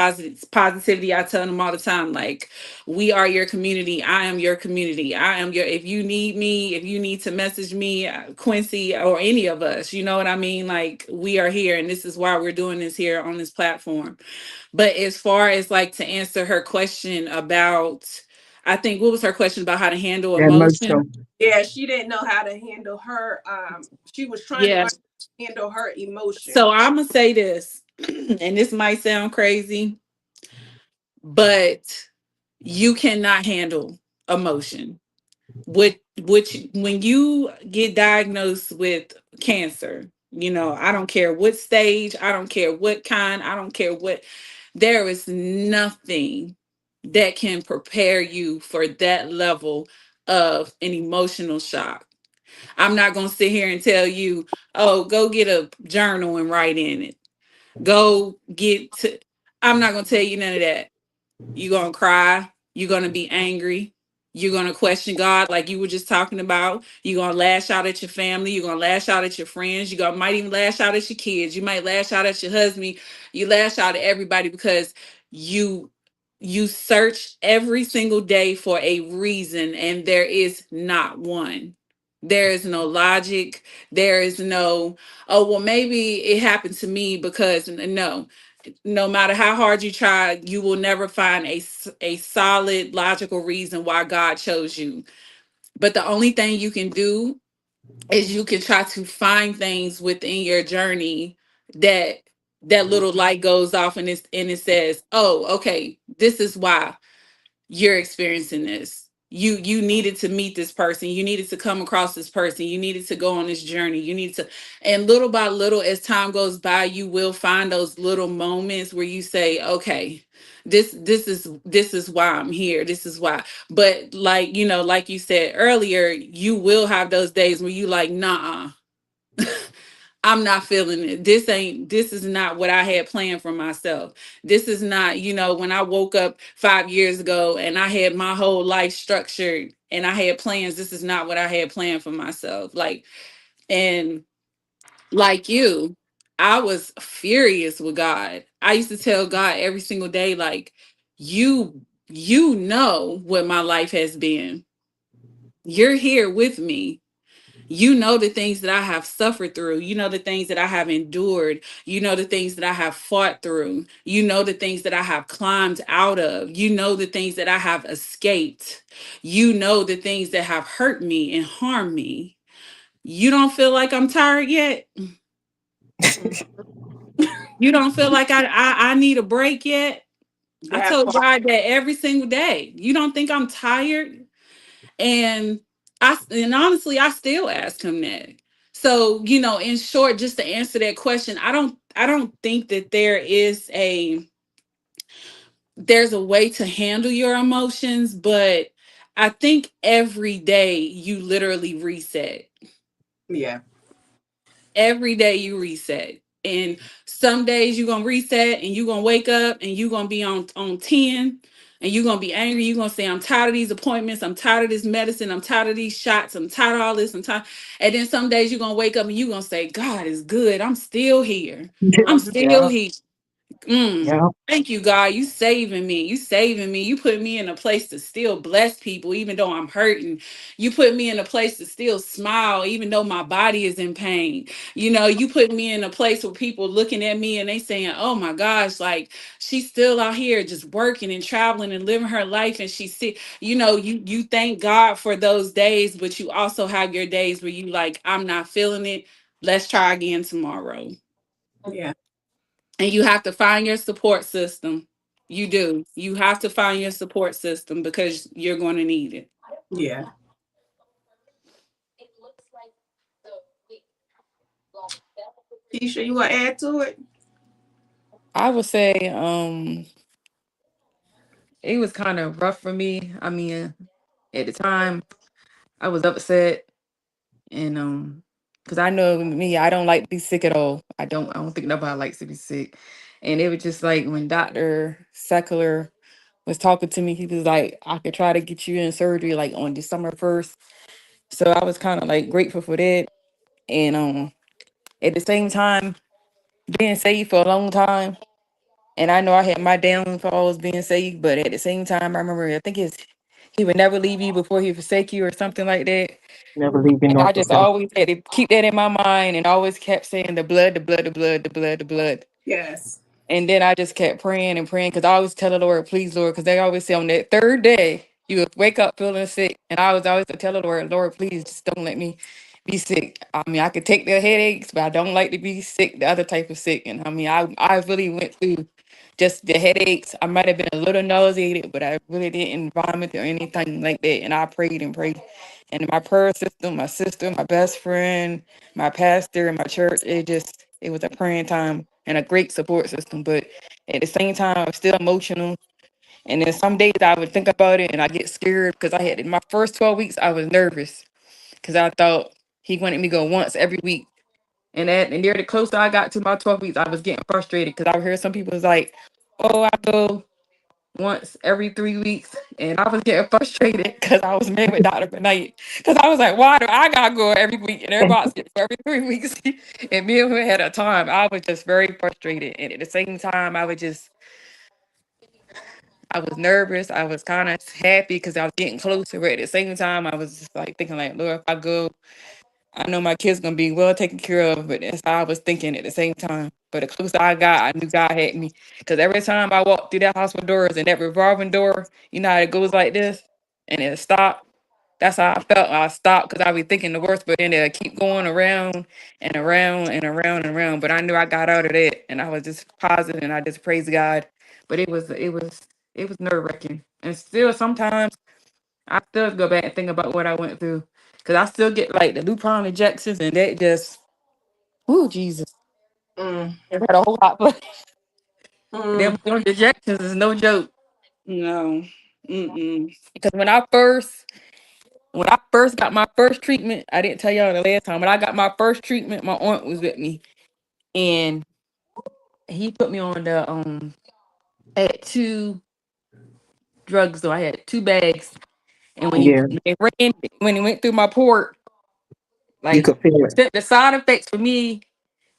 positivity, I tell them all the time, like, we are your community. I am your community. If you need me, if you need to message me, Quincy, or any of us, you know what I mean? Like, we are here. And this is why we're doing this here on this platform. But as far as like to answer her question about, I think, what was her question about how to handle emotion? Emotional. Yeah, she didn't know how to handle her. She was trying to Yeah. learn to handle her emotion. So I'm gonna say this, and this might sound crazy, but you cannot handle emotion. Which when you get diagnosed with cancer, I don't care what stage, I don't care what kind, I don't care what, there is nothing that can prepare you for that level of an emotional shock. I'm not gonna sit here and tell you, oh, go get a journal and write in it. Go get to, I'm not gonna tell you none of that. You're gonna cry, you're gonna be angry, you're gonna question God, like you were just talking about. You're gonna lash out at your family, you're gonna lash out at your friends, might even lash out at your kids, you might lash out at your husband, you lash out at everybody because you you search every single day for a reason, and there is not one. There is no logic. There is no, oh, well, maybe it happened to me because, no. No matter how hard you try, you will never find a solid logical reason why God chose you. But the only thing you can do is you can try to find things within your journey that that little light goes off, and it says, oh, okay, this is why you're experiencing this. You needed to meet this person, you needed to come across this person, you needed to go on this journey, you need to, and little by little, as time goes by, you will find those little moments where you say, okay, this is why I'm here, this is why. But like, like you said earlier, you will have those days where you like, nah, I'm not feeling it. This is not what I had planned for myself. This is not, when I woke up 5 years ago and I had my whole life structured and I had plans, this is not what I had planned for myself. Like, and like you, I was furious with God. I used to tell God every single day, like, you know what my life has been. You're here with me. You know the things that I have suffered through. You know the things that I have endured. You know the things that I have fought through. You know the things that I have climbed out of. You know the things that I have escaped. You know the things that have hurt me and harmed me. You don't feel like I'm tired yet? You don't feel like I need a break yet? I That told part. God that every single day. You don't think I'm tired? And and honestly, I still ask him that. So, in short, just to answer that question, I don't think that there's a way to handle your emotions, but I think every day you literally reset. Yeah. Every day you reset. And some days you're gonna reset and you're gonna wake up and you're gonna be on 10 and you're gonna be angry. You're gonna say, I'm tired of these appointments, I'm tired of this medicine, I'm tired of these shots, I'm tired of all this, I'm tired. And then some days you're gonna wake up and you're gonna say, God is good. I'm still here. I'm Mhm. still Yeah, here. Mm. yeah, Thank you, God. You saving me. You saving me. You put me in a place to still bless people, even though I'm hurting. You put me in a place to still smile, even though my body is in pain. You put me in a place where people looking at me and they saying, "Oh my gosh, like she's still out here just working and traveling and living her life." And she's sick. You thank God for those days, but you also have your days where you like, I'm not feeling it. Let's try again tomorrow. Yeah. And you have to find your support system. You do. You have to find your support system because you're going to need it. Yeah. Keisha, you want to add to it? I would say it was kind of rough for me. I mean, at the time I was upset and because I know me, I don't like to be sick at all. I don't think nobody likes to be sick. And it was just like when Dr. Secular was talking to me, he was like, I could try to get you in surgery like on December 1st. So I was kind of like grateful for that. And at the same time, being saved for a long time. And I know I had my downfalls being saved, but at the same time, I remember I think it's he would never leave you before he forsake you or something like that. never leaving And nor I just forsaken. always had to keep that in my mind and always kept saying the blood, the blood, the blood, the blood, the blood. Yes. And then I just kept praying and praying because I always tell the Lord, please, Lord, because they always say on that third day, you would wake up feeling sick. And I was always to tell the Lord, Lord, please just don't let me be sick. I mean, I could take the headaches, but I don't like to be sick, the other type of sick. And I mean, I really went through just the headaches. I might have been a little nauseated, but I really didn't vomit or anything like that. And I prayed and prayed. And my prayer system, my sister, my best friend, my pastor, and my church, it was a praying time and a great support system. But at the same time, I was still emotional. And then some days I would think about it and I get scared because I had in my first 12 weeks, I was nervous because I thought he wanted me to go once every week. And near the closer I got to my 12 weeks, I was getting frustrated because I would hear some people was like, oh, I go once every 3 weeks. And I was getting frustrated because I was mad with Dr. Benight. Because I was like, why do I gotta go every week and everybody else gets every 3 weeks? And me and him had a time. I was just very frustrated. And at the same time, I was nervous. I was kind of happy because I was getting closer. But at the same time, I was just like thinking like, Lord, if I go, I know my kids gonna be well taken care of, but that's how I was thinking at the same time. But the closer I got, I knew God had me. Because every time I walked through that hospital doors and that revolving door, you know how it goes like this and it stopped. That's how I felt. I stopped because I be thinking the worst, but then it'll keep going around and around and around and around. But I knew I got out of that and I was just positive and I just praised God. But it was nerve wracking. And still sometimes I still go back and think about what I went through. Cause I still get like the Lupron injections and that just, oh Jesus, Mm. it hurt a whole lot. But Mm. them injections is no joke. No. Mm-mm. Because when I first got my first treatment, I didn't tell y'all the last time, but I got my first treatment. My aunt was with me, and he put me on the I had two drugs, so I had two bags. And Yeah, when he went through my port, you like could feel it. the side effects for me,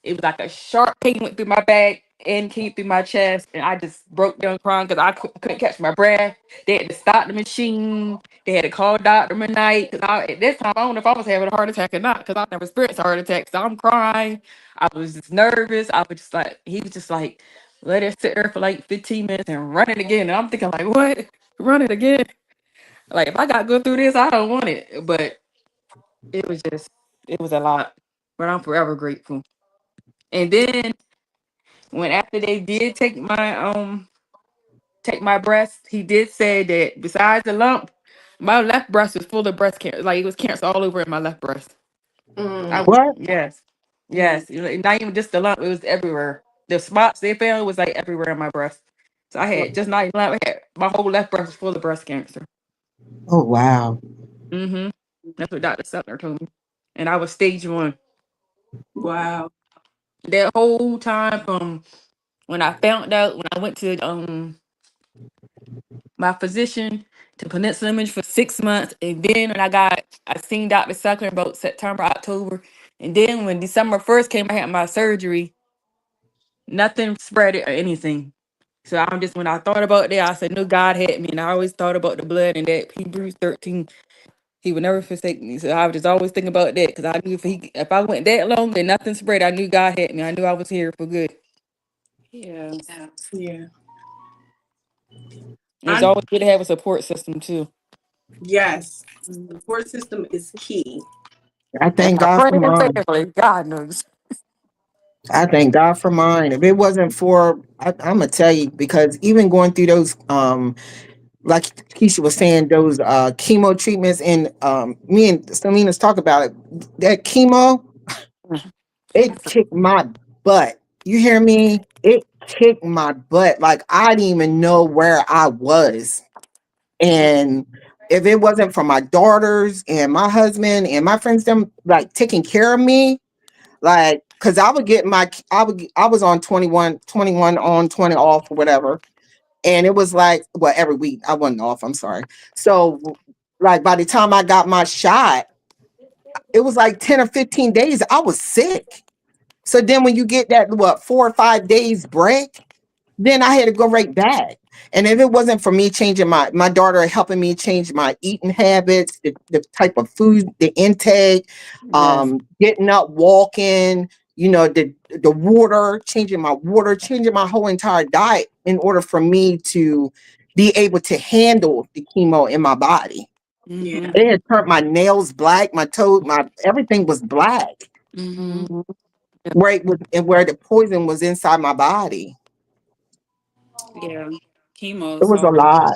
it was like a sharp pain went through my back and came through my chest, and I just broke down crying because I couldn't catch my breath. They had to stop the machine. They had to call Dr. Midnight because at this time I don't know if I was having a heart attack or not because I never experienced a heart attack. So I'm crying. I was just nervous. I was just like, he was just like, let it sit there for like 15 minutes and run it again. And I'm thinking like, what? Run it again? Like if I got to go through this, I don't want it. But it was a lot. But I'm forever grateful. And then when after they did take my breast, he did say that besides the lump, My left breast was full of breast cancer. Like it was cancer all over in my left breast. Mm. What? Yes. Mm. Yes. Not even just the lump, it was everywhere. The spots they found was like everywhere in my breast. So I had just not even lump, I had, my whole left breast was full of breast cancer. Oh wow. Mm-hmm. That's what Dr. Sutler told me. And I was stage 1. Wow. That whole time from when I found out, when I went to my physician to Peninsula Image for 6 months, and then when I seen Dr. Suckler about September, October, and then when December 1st came, I had my surgery. Nothing spread it or anything. So I'm just when I thought about that, I said, "No, God had me," and I always thought about the blood and that Hebrews 13. He would never forsake me. So I was just always thinking about that because I knew if I went that long and nothing spread, I knew God had me. I knew I was here for good. Yeah. Yeah. And it's I always good to have a support system too. yes. Mhm. Support system is key. I And thank my God for friends and mine. family, God knows. I thank God for mine. If it wasn't for, I'm gonna tell you, because even going through those, like Keisha was saying, those chemo treatments, and me and Selena's talk about it. That chemo, it kicked my butt. You hear me? It kicked my butt. Like I didn't even know where I was. And if it wasn't for my daughters and my husband and my friends, them like taking care of me, like, cause I would get my, I was on 21 on, 20 off or whatever. And it was like, well, every week I wasn't off. I'm sorry. So like by the time I got my shot, it was like 10 or 15 days. I was sick. So then when you get that, what, 4 or 5 days break, then I had to go right back. And if it wasn't for me changing my daughter helping me change my eating habits, the type of food, the intake, Yes. getting up, walking, the water, changing my water, changing my whole entire diet in order for me to be able to handle the chemo in my body. Mm-hmm. Yeah. It had turned my nails black, my toes, my everything was black. Mm-hmm. Where it was and where the poison was inside my body. Yeah. Chemo It is was a hard. lot.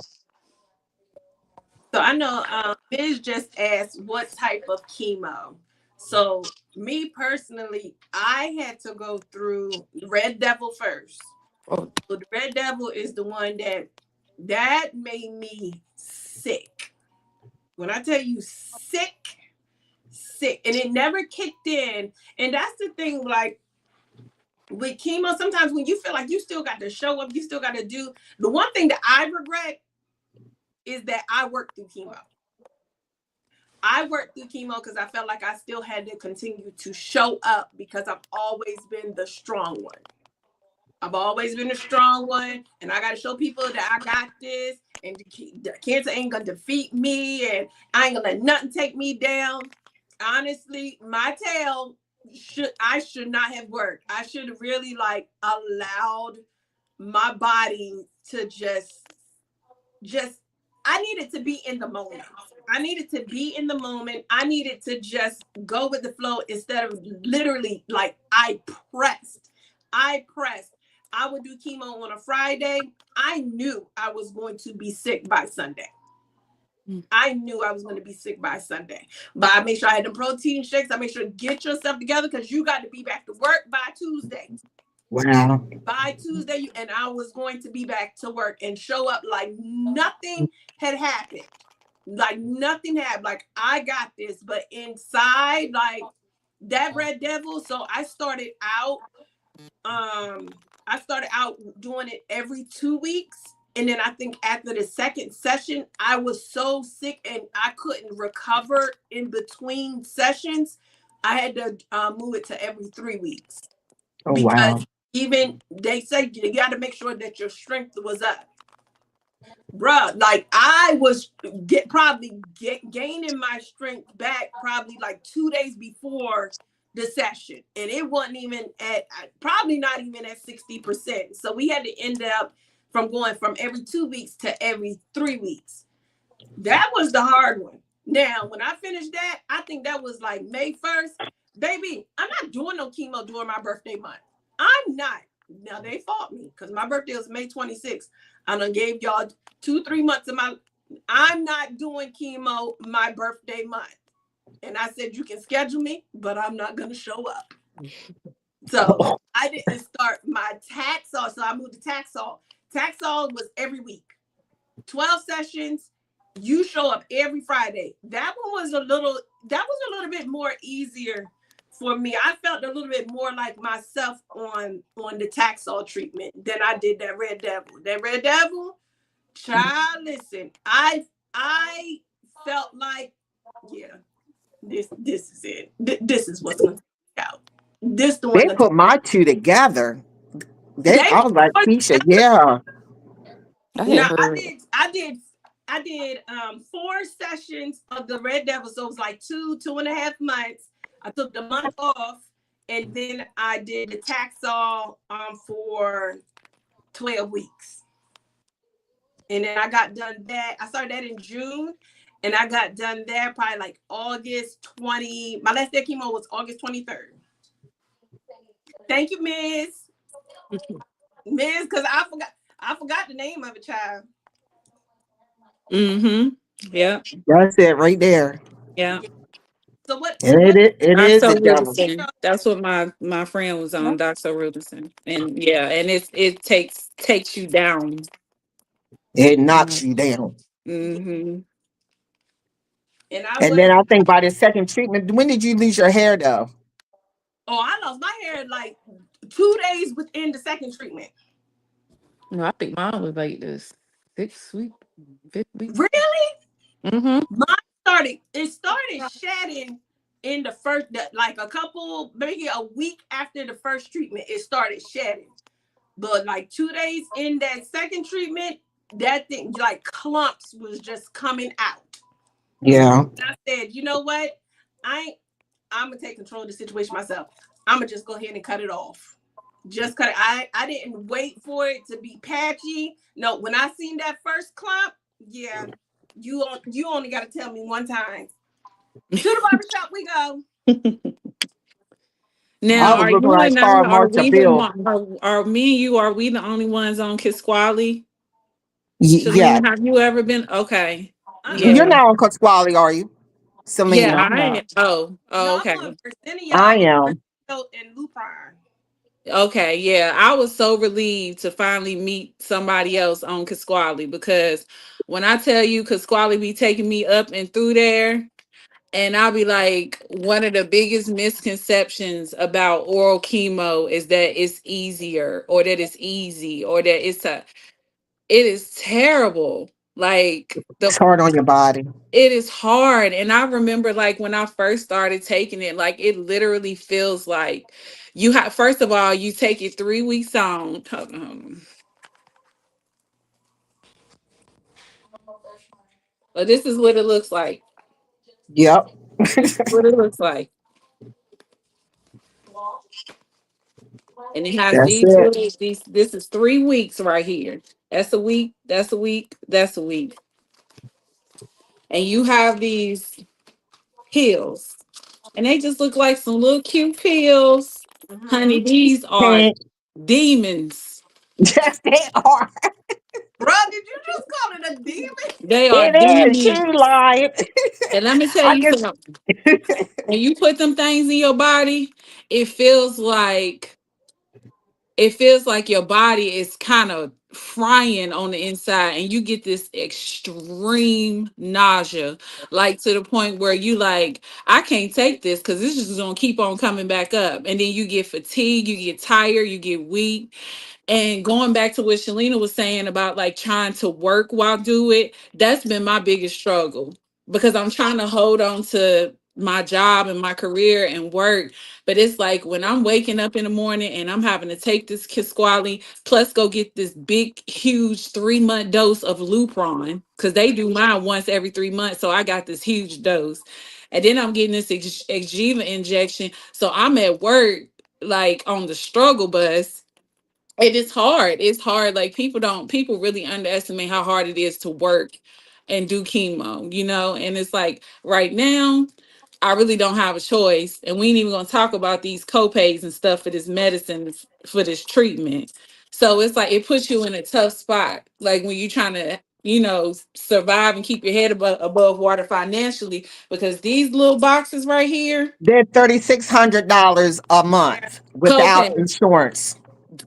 So I know Biz just asked what type of chemo. So me personally, I had to go through Red Devil first. Oh, So the Red Devil is the one that made me sick. When I tell you sick, sick, and it never kicked in. And that's the thing, like with chemo, sometimes when you feel like you still got to show up, you still got to do. The one thing that I regret is that I worked through chemo. I worked through chemo because I felt like I still had to continue to show up because I've always been the strong one. I've always been the strong one, and I got to show people that I got this, and the cancer ain't gonna defeat me, and I ain't gonna let nothing take me down. Honestly, my tail should not have worked. I should have really like allowed my body to just I needed to be in the moment. I needed to be in the moment. I needed to just go with the flow instead of literally like pressed. I pressed. I would do chemo on a Friday. I knew I was going to be sick by Sunday. I knew I was going to be sick by Sunday. But I made sure I had the protein shakes. I made sure to get yourself together because you got to be back to work by Tuesday. Wow. By Tuesday, and I was going to be back to work and show up like nothing had happened. Like nothing happened. Like I got this, but inside, like that Red Devil. So I started out doing it every 2 weeks. And then I think after the second session, I was so sick and I couldn't recover in between sessions. I had to move it to every 3 weeks Oh because wow. even they say you got to make sure that your strength was up, bruh. Like I was gaining my strength back probably like 2 days before the session, and it wasn't even at probably not even at 60%. So we had to end up from going from every 2 weeks to every 3 weeks. That was the hard one. Now, when I finished that, I think that was like May 1st. Baby, I'm not doing no chemo during my birthday month. I'm not. Now they fought me because my birthday was May 26th. I done gave y'all 2, 3 months of I'm not doing chemo my birthday month. And I said, you can schedule me, but I'm not going to show up. So I didn't start my Taxol. So I moved to Taxol. Taxol was every week, 12 sessions. You show up every Friday. That was a little bit more easier for me. I felt a little bit more like myself on the Taxol treatment than I did that Red Devil. That Red Devil, child, listen, I felt like, yeah, this is it. This is what's gonna take out. This the one They gonna put my two together. they I was like, Keisha, yeah. I had now heard. I did 4 sessions of the Red Devil, so it was like 2.5 months. I took the month off, and then I did the Taxol for 12 weeks. And then I got done that. I started that in June, and I got done there probably like August 20. My last day of chemo was August 23rd. Thank you, Miss. Miss, because I forgot the name of a child. Mm-hmm. Yeah. That's it right there. Yeah. So what And what it is the devil. Doxorubicin. That's what my friend was on, Doxorubicin. And yeah, and it takes you down. It knocks you down. Mm-hmm. and I And then was I think by the second treatment, when did you lose your hair though? oh, I lost my hair like 2 days within the second treatment. No, I think mine was like this 6 week, 5th week. Really? Mm-hmm. Mine started shedding in the first like a couple, maybe a week after the first treatment, it started shedding. But like 2 days in that second treatment, that thing like clumps was just coming out. Yeah. And I said, you know what? I'm gonna take control of the situation myself. I'm gonna just go ahead and cut it off. Just cut it. I didn't wait for it to be patchy. No, when I seen that first clump, yeah, you only got to tell me one time. To the barbershop we go. Now, I was are looking you like and I? Carl Are Marcia we the Bill. one? Are me and you? Are we the only ones on Kisquali? Shalina, Yes. have you ever been? Okay. I'm You're Yeah. in. not on Pasquale, are you? Yeah. Selena. No, I. Oh. no, Oh. I'm Okay. on Versenio. I I'm on am. Versenio and Lupron. Okay, yeah. I was so relieved to finally meet somebody else on Casquale because when I tell you Casquale be taking me up and through there, and I'll be like, one of the biggest misconceptions about oral chemo is that it's easier or that it's easy or that it is terrible. Like It's hard on your body. it is hard. And I remember like when I first started taking it, like it literally feels like you have, first of all, you take it 3 weeks on. Hold on. But this is what it looks like. Yep. What it looks like. And it has That's these it. little, these, this is 3 weeks right here. That's a week, that's a week, that's a week. And you have these pills. And they just look like some little cute pills. Mm-hmm. Honey, these are And demons. yes, they are. Bro, did you just call it a demon? They are It is. She demons. lying. And let me tell I you can. something. When you put them things in your body, it feels like it feels like your body is kind of frying on the inside and you get this extreme nausea, like to the point where you like, I can't take this because this is gonna keep on coming back up. And then you get fatigued, you get tired, you get weak. And going back to what Shalina was saying about like trying to work while do it, that's been my biggest struggle because I'm trying to hold on to my job and my career and work. But it's like when I'm waking up in the morning and I'm having to take this Kisquali plus go get this big, huge 3 month dose of Lupron because they do mine once every 3 months. So I got this huge dose. And then I'm getting this Exgiva injection. So I'm at work like on the struggle bus. It is hard. It's hard. Like people really underestimate how hard it is to work and do chemo, And it's like right now, I really don't have a choice. And we ain't even gonna talk about these copays and stuff for this medicine for this treatment. So it's like it puts you in a tough spot. Like when you're trying to, survive and keep your head above water financially, because these little boxes right here, They're $3,600 a Yeah, month without copay, insurance.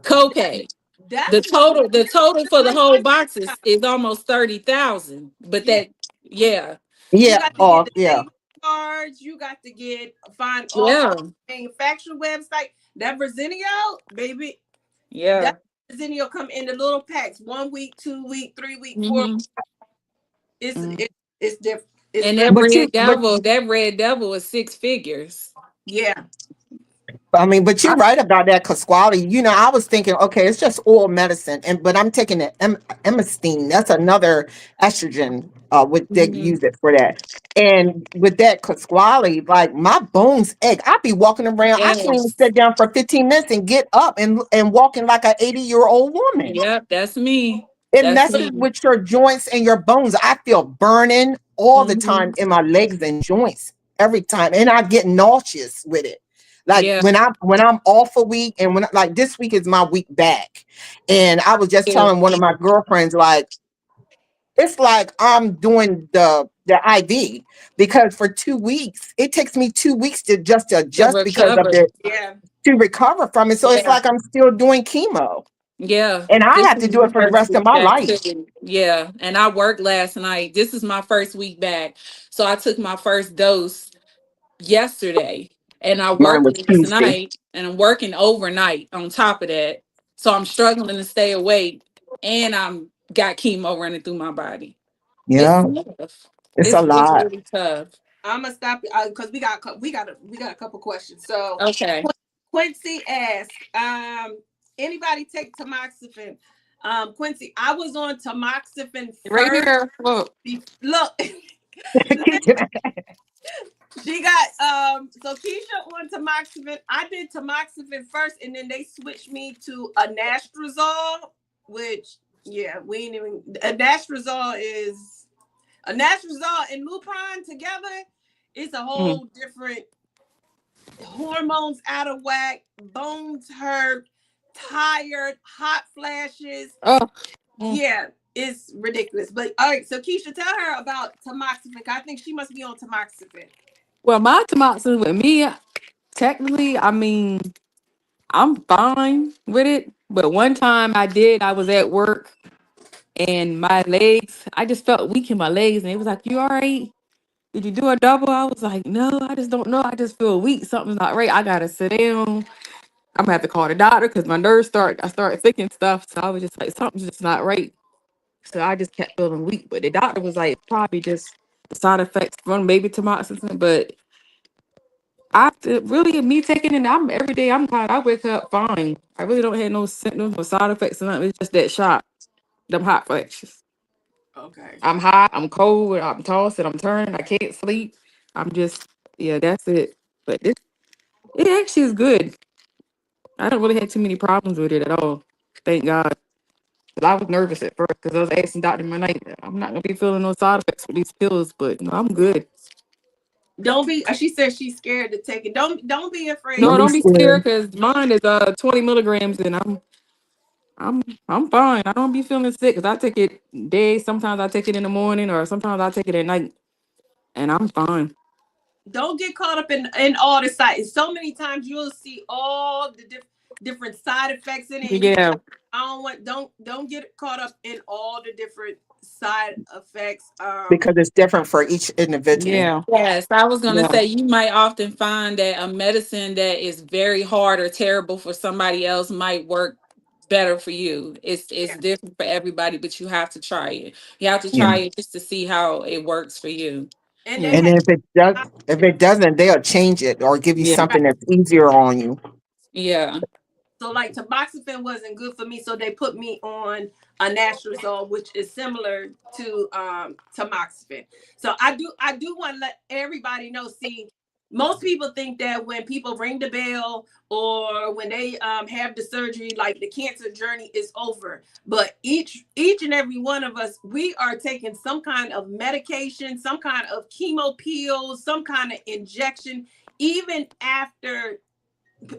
copay. that's The what total, the total for the one whole hundred. boxes is almost 30,000. But Yeah, yeah, you Yeah. got to get Oh, the yeah. safety cards. You got to find all yeah, manufacturer website. That Verzinio, baby, yeah. that Verzinio come in the little packs. 1 week, 2 week, 3 week, 4. hmm It's Mm. it, it's different. It's And very that red devil is six figures. yeah. I mean, but you're I, right about that Pasquale. I was thinking, okay, it's just oral medicine, but I'm taking the emestine. That's another estrogen. With they mhm. use it for that. And with that Pasquale, like my bones ache. I be walking around. I can't even Yes. sit down for 15 minutes and get up and walking like an 80-year-old woman. Yep, that's me. It That's messes me. with your joints and your bones. I feel burning all the hmm time in my legs and joints every time, and I get nauseous with it. Like Yeah. when I'm off a week, and when like this week is my week back, and I was just Yeah. telling one of my girlfriends like it's like I'm doing the IV because for 2 weeks it takes me 2 weeks to just To adjust because of recover. the Yeah. to recover from it. So it's Yeah. like I'm still doing chemo, Yeah. and I This have to is do my it for the first rest of week my back life. too. Yeah. And I worked last night. This is my first week back. So I took my first dose yesterday, and I Mine worked was last Tuesday. night, and I'm working overnight on top of that. So I'm struggling to stay awake, and I'm got chemo running through my body. It's Yeah. tough. It's a It's lot. really tough. I'm gonna stop because we got a couple questions. So Okay. Quincy asked, anybody take tamoxifen? Quincy, I was on tamoxifen Right first. here. Look. Look, she got so Keisha on tamoxifen. I did tamoxifen first, and then they switched me to anastrozole, which yeah, we ain't even anastrozole and Lupron together. It's a Mm. whole different hormones out of whack, bones hurt, tired, hot flashes. Oh. Mm. Yeah, it's ridiculous. But all right, so Keisha, tell her about tamoxifen. I think she must be on tamoxifen. Well, my tomato with me, technically, I mean, I'm fine with it. But one time I was at work and my legs, I just felt weak in my legs. And it was like, "You all right? Did you do a double?" I was like, "No, I just don't know. I just feel weak. Something's not right. I gotta sit down. I'm gonna have to call the doctor because my nerves I started thinking stuff. So I was just like, something's just not right. So I just kept feeling weak. But the doctor was like, probably just the side effects from maybe tamoxifen. But after really me taking it, I'm every day I'm tired. I wake up fine. I really don't have no symptoms or side effects or nothing. It's just that shot, them hot flashes. Okay. I'm hot, I'm cold, I'm tossing, I'm turning, I can't sleep. I'm just yeah, that's it. But it actually is good. I don't really have too many problems with it at all. Thank God. 'Cause I was nervous at first because I was asking Dr. Monite, I'm not gonna be feeling no side effects with these pills, but no, I'm good. Don't be. She said she's scared to take it. Don't be afraid No, Don't to be don't be take scared scared. because mine is 20 milligrams and I'm I'm fine. I don't be feeling sick because I take it days. Sometimes I take it in the morning or sometimes I take it at night and I'm fine. don't get caught up in all the sides. So many times you'll see all the different side effects in it, and you be Yeah. like, I don't want don't get caught up in all the different side effects. Because it's different for each individual. Yeah. Yes, I was gonna Yeah. say you might often find that a medicine that is very hard or terrible for somebody else might work better for you. It's Yeah, different for everybody, but you have to try it. You have to Yeah. try it just to see how it works for you. and they Yeah. And have then if it doesn't, they'll change it or give you Yeah. right. something that's easier on you. Yeah. So like tamoxifen wasn't good for me, so they put me on anastrozole, which is similar to tamoxifen. So I do want to let everybody know. See, most people think that when people ring the bell or when they have the surgery, like the cancer journey is over. But each and every one of us, we are taking some kind of medication, some kind of chemo pills, some kind of injection, even after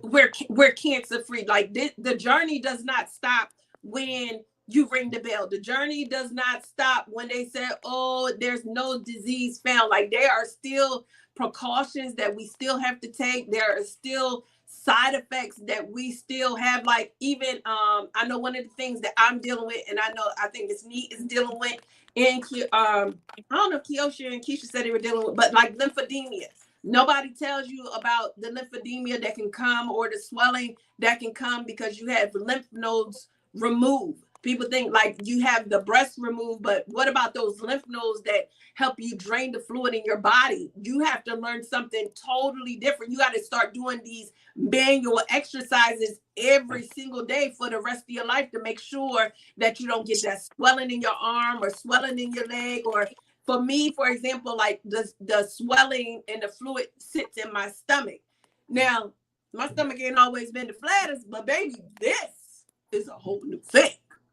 we're cancer free. Like this, the journey does not stop when you ring the bell. The journey does not stop when they say, oh, there's no disease found. Like, there are still precautions that we still have to take. There are still side effects that we still have. Like, even I know one of the things that I'm dealing with, and I think Miss Neat is dealing with, and I don't know if Keosha and Keisha said they were dealing with, but like lymphedema. Nobody tells you about the lymphedema that can come, or the swelling that can come because you have lymph nodes removed. People think like you have the breast removed, but what about those lymph nodes that help you drain the fluid in your body? You have to learn something totally different. You got to start doing these manual exercises every single day for the rest of your life to make sure that you don't get that swelling in your arm or swelling in your leg. Or for me, for example, like the swelling and the fluid sits in my stomach. Now, my stomach ain't always been the flattest, but baby, this is a whole new thing.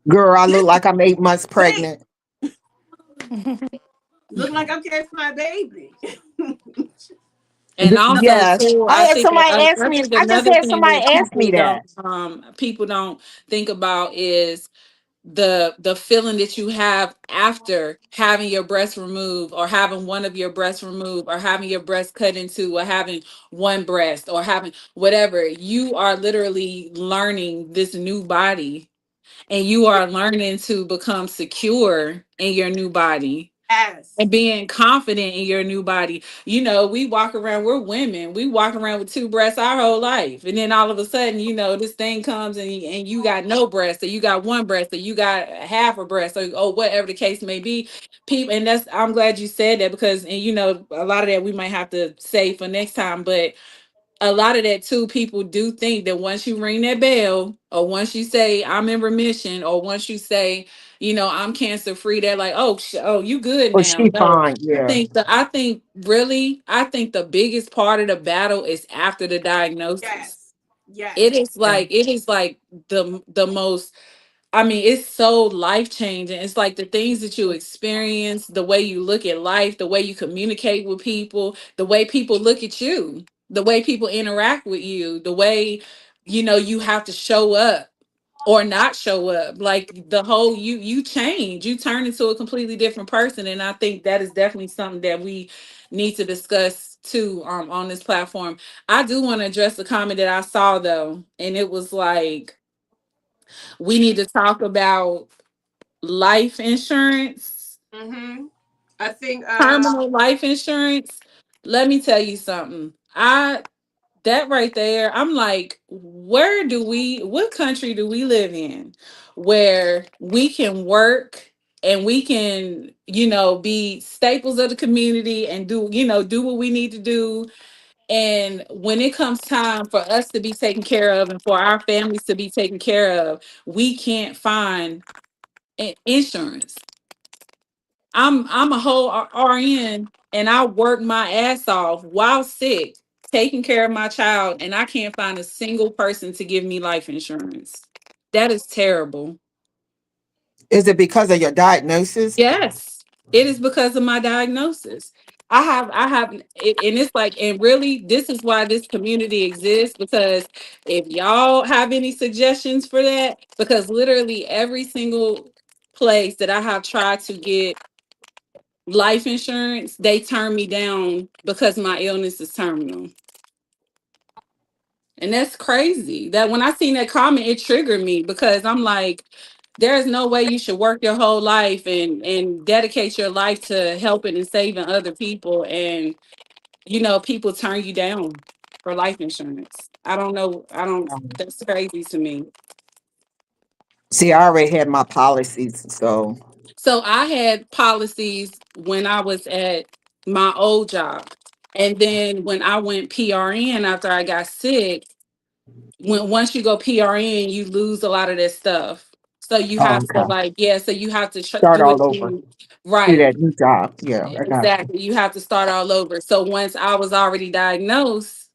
Girl, I look This like I'm 8 months thing pregnant. look like I'm carrying my baby. And also Yes. too, I had somebody ask I me, think I just another had thing somebody that ask me that. people don't think about is the feeling that you have after having your breast removed, or having one of your breasts removed, or having your breast cut into, or having one breast, or having whatever. You are literally learning this new body, and you are learning to become secure in your new body and Yes. being confident in your new body. You know, we walk around, we're women, we walk around with two breasts our whole life. And then all of a sudden, you know, this thing comes and you got no breast, or you got one breast, or you got half a breast, or whatever the case may be. People, and that's, I'm glad you said that, because, and you know, a lot of that we might have to say for next time, but a lot of that too, people do think that once you ring that bell, or once you say I'm in remission, or once you say, you know, I'm cancer free, they're like, oh, oh, you good Oh, now. she No, fine. Yeah. I think the biggest part of the battle is after the diagnosis. Yes. Yes. It is Yeah. like, the most, I mean, it's so life changing. It's like the things that you experience, the way you look at life, the way you communicate with people, the way people look at you, the way people interact with you, the way, you know, you have to show up or not show up. Like the whole, you change, you turn into a completely different person. And I think that is definitely something that we need to discuss too, on this platform. I do want to address the comment that I saw though, and it was like, we need to talk about life insurance, Mm-hmm. I think terminal life insurance. Let me tell you something. That right there, I'm like, what country do we live in where we can work and we can, you know, be staples of the community and do, you know, do what we need to do. And when it comes time for us to be taken care of and for our families to be taken care of, we can't find insurance. I'm a whole RN, and I work my ass off while sick, taking care of my child, and I can't find a single person to give me life insurance. That is terrible. Is it because of your diagnosis? Yes, it is because of my diagnosis. And it's like, and really, this is why this community exists. Because if y'all have any suggestions for that, because literally every single place that I have tried to get life insurance, they turn me down because my illness is terminal. And that's crazy. That when I seen that comment, it triggered me, because I'm like, there's no way you should work your whole life and dedicate your life to helping and saving other people, and you know, people turn you down for life insurance. I don't, that's crazy to me. See, I already had my policies, so So I had policies when I was at my old job. And then when I went PRN after I got sick, when once you go PRN, you lose a lot of that stuff. So you have to, okay. like, yeah, so you have to Start do it all over. through, Do right. that new job. Yeah, I got you. Exactly. You have to start all over. So once I was already diagnosed,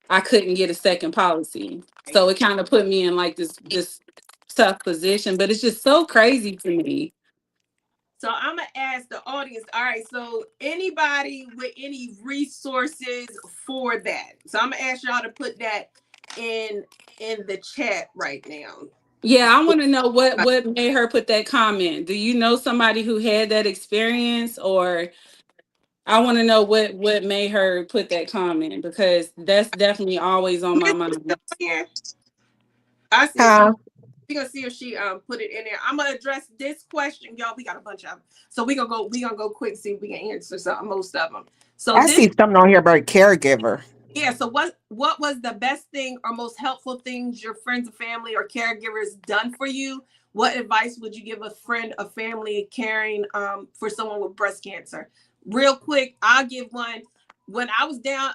I couldn't get a second policy. So it kind of put me in like this tough position, but it's just so crazy to me. so I'm gonna ask the audience. All right, so anybody with any resources for that? So I'm gonna ask y'all to put that in in the chat right now. Yeah, I want to know what made her put that comment. Do you know somebody who had that experience, or I want to know what made her put that comment, because that's definitely always on my mind. Here, I see if Huh? we gonna see if she put it in there. I'm gonna address this question, y'all. We got a bunch of them, so we gonna go quick, see if we can answer some most of them. So I this, see something on here about a caregiver. yeah. So what was the best thing or most helpful things your friends, or family, or caregivers done for you? What advice would you give a friend, a family caring for someone with breast cancer? Real quick, I'll give one. When I was down,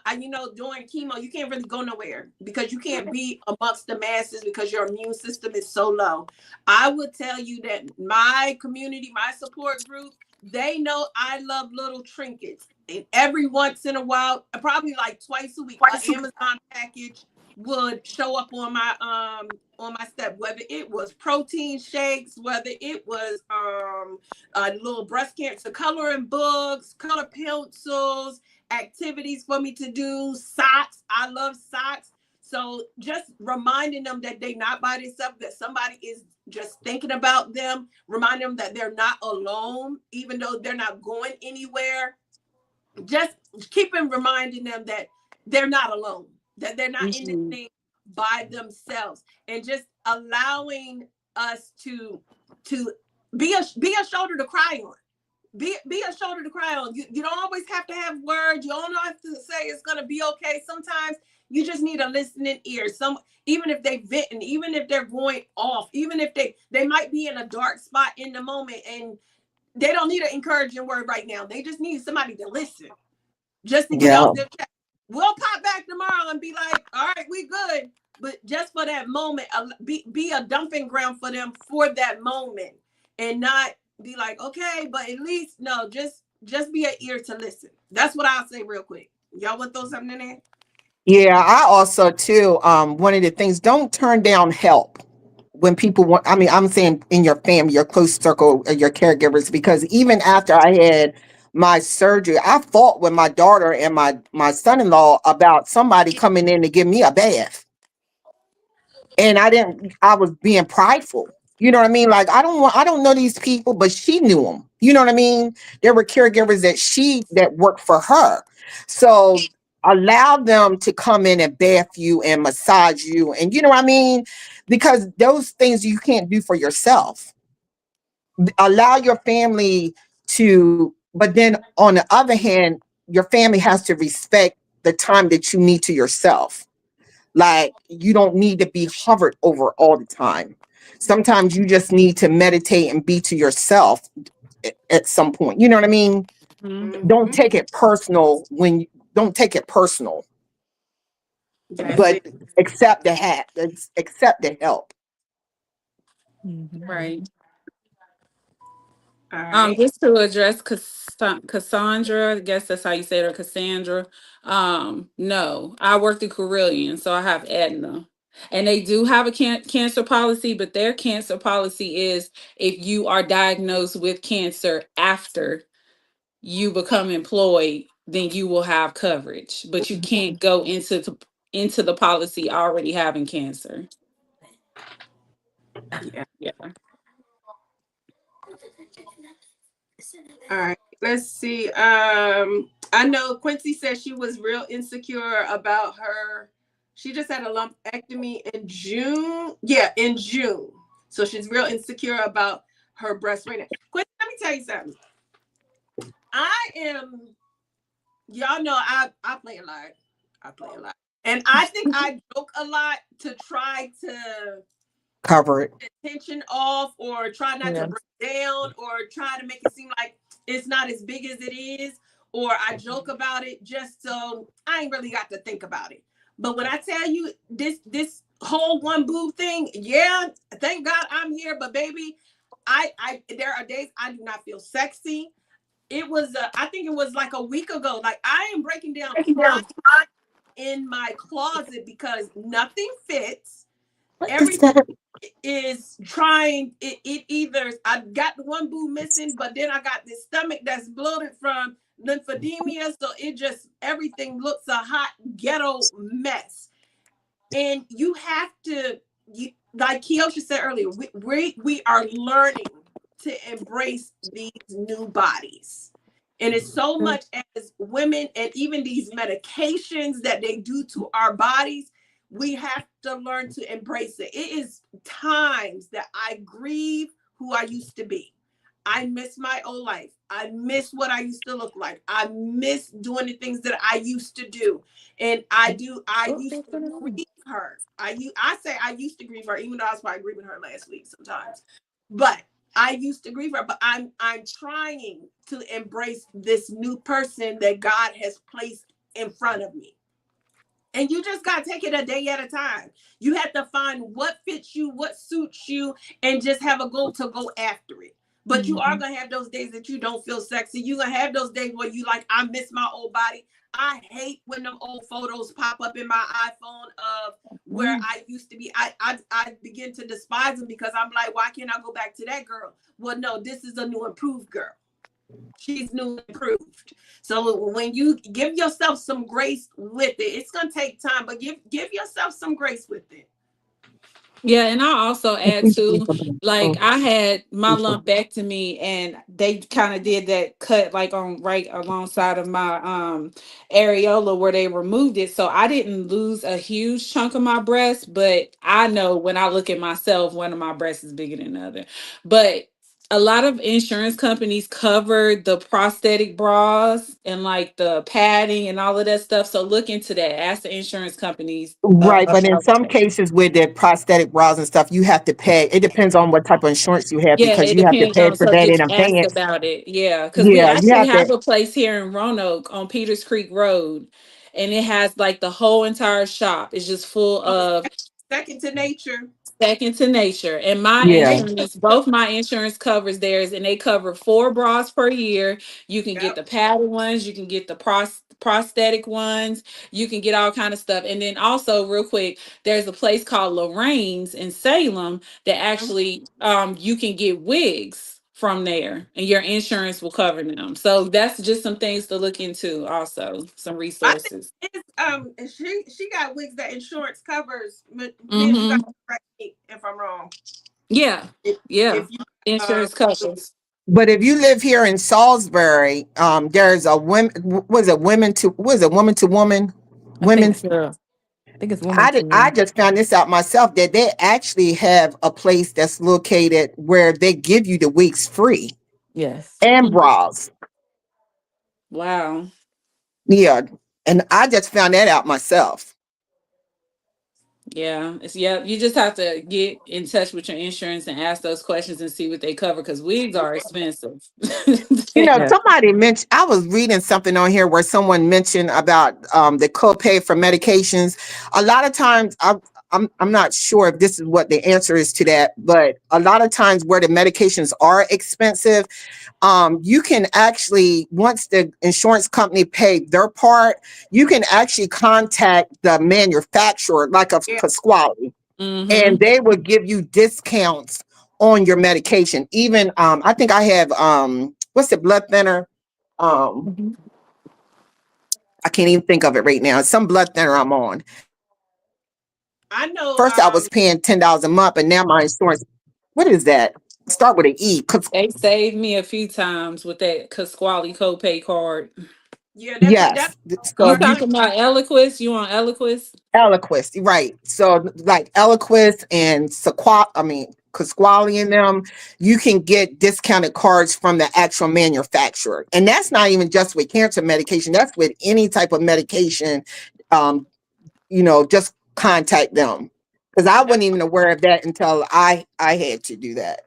during chemo, you can't really go nowhere because you can't be amongst the masses because your immune system is so low. I would tell you that my community, my support group, they know I love little trinkets. And every once in a while, probably like twice a week, an Amazon package would show up on my step, whether it was protein shakes, whether it was little breast cancer coloring books, color pencils, activities for me to do, socks. I love socks. So just reminding them that they're not by themselves, that somebody is just thinking about them, remind them that they're not alone, even though they're not going anywhere. Just keeping reminding them that they're not alone, that they're not in this Mhm. thing by themselves, and just allowing us to be a shoulder to cry on. Be a shoulder to cry on. You don't always have to have words. You don't have to say it's gonna be okay. Sometimes you just need a listening ear. Even if they vent, and even if they're going off, even if they might be in a dark spot in the moment, and they don't need an encouraging word right now. They just need somebody to listen, just to get Yeah. off their chest. We'll pop back tomorrow and be like, all right, we good. But just for that moment, be a dumping ground for them for that moment, and not be like, okay, but at least no, just be an ear to listen. That's what I'll say real quick. Y'all want to throw something in there? Yeah, I also too, one of the things, don't turn down help when people want, I mean, I'm saying in your family, your close circle, your caregivers, because even after I had my surgery, I fought with my daughter and my son-in-law about somebody coming in to give me a bath. And I was being prideful. You know what I mean? Like, I don't know these people, but she knew them. You know what I mean? There were caregivers that worked for her. So allow them to come in and bath you and massage you. And you know what I mean? Because those things you can't do for yourself. Allow your family but then on the other hand, your family has to respect the time that you need to yourself. Like, you don't need to be hovered over all the time. Sometimes you just need to meditate and be to yourself at some point. You know what I mean? Mhm. Don't Mm-hmm. take it personal don't take it personal, That's but it. accept the help. Mhm. Right. All right. Just to address Cassandra, I guess that's how you say it, or Cassandra. No, I worked at Carillion, so I have Aetna. And they do have a cancer policy, but their cancer policy is if you are diagnosed with cancer after you become employed, then you will have coverage. But you can't go into the policy already having cancer. Yeah. Yeah. All right. Let's see. I know Quincy said she was real insecure about her. She just had a lumpectomy in June. Yeah, in June. So she's real insecure about her breast right now. Quincy, let me tell you something. I am, y'all know I play a lot. I play a lot. And I think I joke a lot to try to Cover it. tension off, or try not to Yeah. break down, or try to make it seem like it's not as big as it is, or I joke about it just so I ain't really got to think about it. But when I tell you this whole one boob thing, yeah, thank God I'm here. But baby, I there are days I do not feel sexy. It was I think it was like a week ago. Like, I am breaking down crying in my closet because nothing fits. What is Everything that? is trying it either I got the one boob missing, but then I got this stomach that's bloated from lymphedema, so it just everything looks a hot ghetto mess. And you have to like Kiosha said earlier, we are learning to embrace these new bodies. And it's so much as women, and even these medications that they do to our bodies, we have to learn to embrace it. It is times that I grieve who I used to be. I miss my old life. I miss what I used to look like. I miss doing the things that I used to do. And I used to grieve her. I say I used to grieve her, even though I was probably grieving her last week sometimes. But I used to grieve her, but I'm trying to embrace this new person that God has placed in front of me. And you just got to take it a day at a time. You have to find what fits you, what suits you, and just have a goal to go after it. But you are going to have those days that you don't feel sexy. You're going to have those days where you like, I miss my old body. I hate when them old photos pop up in my iPhone of where I used to be. I begin to despise them because I'm like, why can't I go back to that girl? Well, no, this is a new improved girl. She's new and improved. So when you give yourself some grace with it, it's gonna take time, but give yourself some grace with it. Yeah, and I also add to, like, I had my lumpectomy and they kind of did that cut like on right alongside of my areola where they removed it. So I didn't lose a huge chunk of my breast, but I know when I look at myself, one of my breasts is bigger than the other. But a lot of insurance companies cover the prosthetic bras and like the padding and all of that stuff. So look into that. Ask the insurance companies Right, but in about some that. cases with the prosthetic bras and stuff, you have to pay. It depends on what type of insurance you have Yeah, because it you have to depends pay on. for So that in just ask advance. about it. Yeah, because we Yeah, you actually have to. have a place here in Roanoke on Peters Creek Road, and it has like the whole entire shop. It's just full Oh, of second to nature. second to nature. And my Yeah, They insurance, both my insurance covers theirs, and they cover 4 bras per year. You can get yep. the padded ones, you can get the prosthetic ones, you can get all kind of stuff. And then also, real quick, there's a place called Lorraine's in Salem that actually you can get wigs from there and your insurance will cover them. So that's just some things to look into, also some I think resources. she got wigs that insurance covers. Mims, you got Mm-hmm. to correct me if I'm wrong. Yeah. If, Yeah. if you Insurance covers. but if you live here in Salisbury, there's a women. Was it women to? Was it woman to woman? I think Women's. so. I think it's woman I to just found this out myself that they actually have a place that's located where they give you the wigs free yes. and Mhm. bras. Wow. Yeah, and I just found that out myself. Yeah. Yeah. You just have to get in touch with your insurance and ask those questions and see what they cover because wigs are expensive. You know, Yeah. somebody mentioned, I was reading something on here where someone mentioned about the copay for medications. A lot of times, I'm not sure if this is what the answer is to that, but a lot of times where the medications are expensive, you can actually, once the insurance company paid their part, you can actually contact the manufacturer, like a yeah, Pasquale, and Mm-hmm. they will give you discounts on your medication. Even I think I have what's the blood thinner? Um, Mhm. I can't even think of it right now. It's some blood thinner I'm on. I know. First I was paying $10 a month, and now my insurance, what is that? Start with an E. They saved me a few times with that Casqually copay card. Yeah, that's Yes. You So hard. you talking about Eloquist? You on Eloquist? Eloquist, right. So like Eloquist and Pasquale and them, you can get discounted cards from the actual manufacturer. And that's not even just with cancer medication, that's with any type of medication. Um, just contact them. Because I wasn't even aware of that until I had to do that.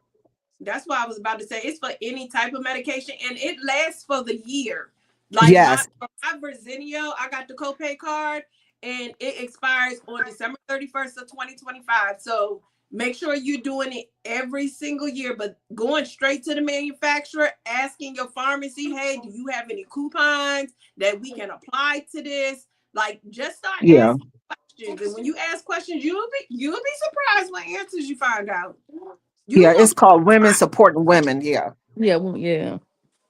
That's what I was about to say. It's for any type of medication, and it lasts for the year. Like Yes. my Verzenio, I got the copay card, and it expires on December 31st of 2025. So make sure you're doing it every single year, but going straight to the manufacturer, asking your pharmacy, hey, do you have any coupons that we can apply to this? Like, just start Yeah. asking questions, and when you ask questions, you'll be surprised what answers you find out. You Yeah. will It's be called Women surprised. Supporting Women. Yeah. Yeah. Well, yeah.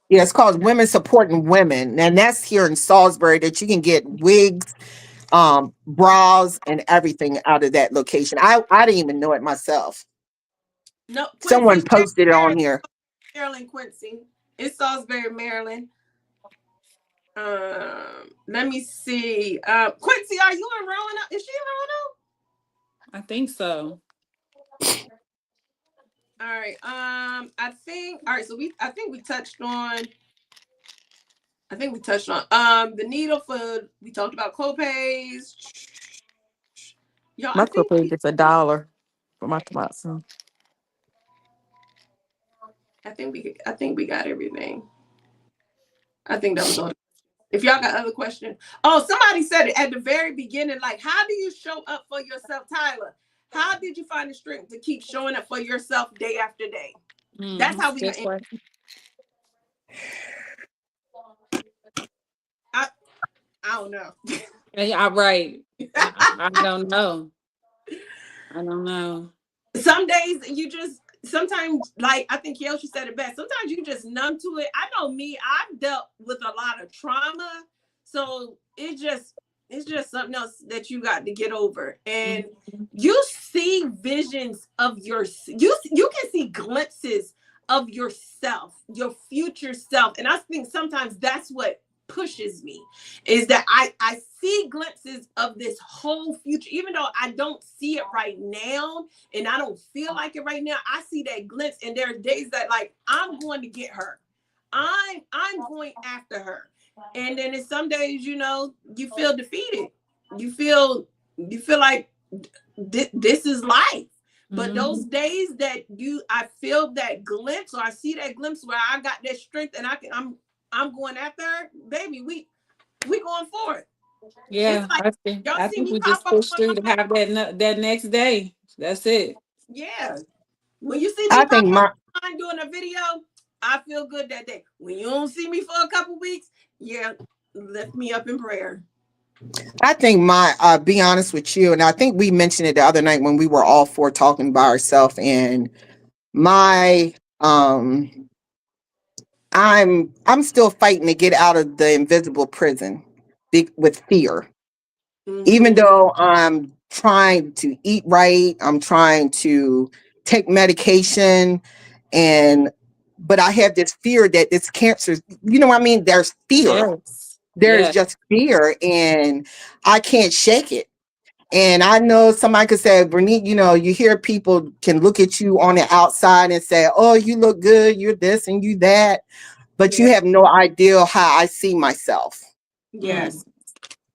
Yeah, it's called Women Supporting Women. And that's here in Salisbury that you can get wigs, bras and everything out of that location. I didn't even know it myself. No, Quincy, Someone it's very posted it on here. Maryland, Quincy. It's Salisbury, Maryland. Let me see. Quincy, are you in Roanoke? Is she in Roanoke? I think so. All right. I think. All right. So I think we touched on. The needle for. We talked about copays. Y'all, My copay is $1 for my tomato. I think we got everything. I think that was all. If y'all got other questions. Oh, somebody said it at the very beginning. Like, how do you show up for yourself, Tyler? How did you find the strength to keep showing up for yourself day after day? That's how we got. I don't know. Yeah, right. I don't know. I don't know. Some days you just sometimes, like I think Kyoshi said it best. Sometimes you just numb to it. I know me. I've dealt with a lot of trauma, so it's just something else that you got to get over. And you see visions of you can see glimpses of yourself, your future self. And I think sometimes that's what pushes me, is that I see glimpses of this whole future, even though I don't see it right now and I don't feel like it right now. I see that glimpse, and there are days that like I'm going to get her. I'm going after her. And then in some days, you know, you feel defeated. You feel like this is life. But those days that I feel that glimpse, or I see that glimpse where I got that strength and I'm going after her, baby, we going for it. Yeah, like, I see think me we pop just up push through to have that next day. That's it. Yeah. When you see me I pop think up my doing a video, I feel good that day. When you don't see me for a couple weeks, yeah, lift me up in prayer. I think my be honest with you, and I think we mentioned it the other night when we were all four talking by ourselves, and my I'm still fighting to get out of the invisible prison with fear. Even though I'm trying to eat right, I'm trying to take medication, and but I have this fear that this cancer, you know what I mean? There's fear. Yes. There's Yes. just fear, and I can't shake it. And I know somebody could say, Bernice, you know, you hear people can look at you on the outside and say, oh, you look good, you're this and you that, but you have no idea how I see myself. Yes.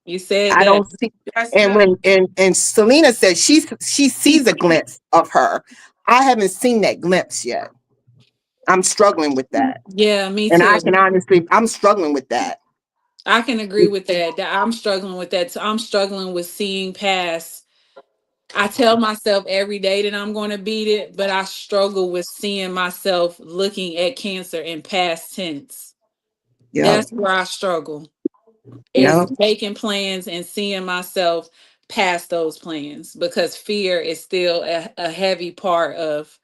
You said I that. don't see. And when and Selena said she sees a glimpse of her, I haven't seen that glimpse yet. I'm struggling with that. Yeah, me And I too. can honestly, I'm struggling with that. I can agree with that. I'm struggling with that. So I'm struggling with seeing past. I tell myself every day that I'm going to beat it, but I struggle with seeing myself looking at cancer in past tense. Yeah. That's where I struggle, is Yeah. making plans and seeing myself past those plans, because fear is still a heavy part of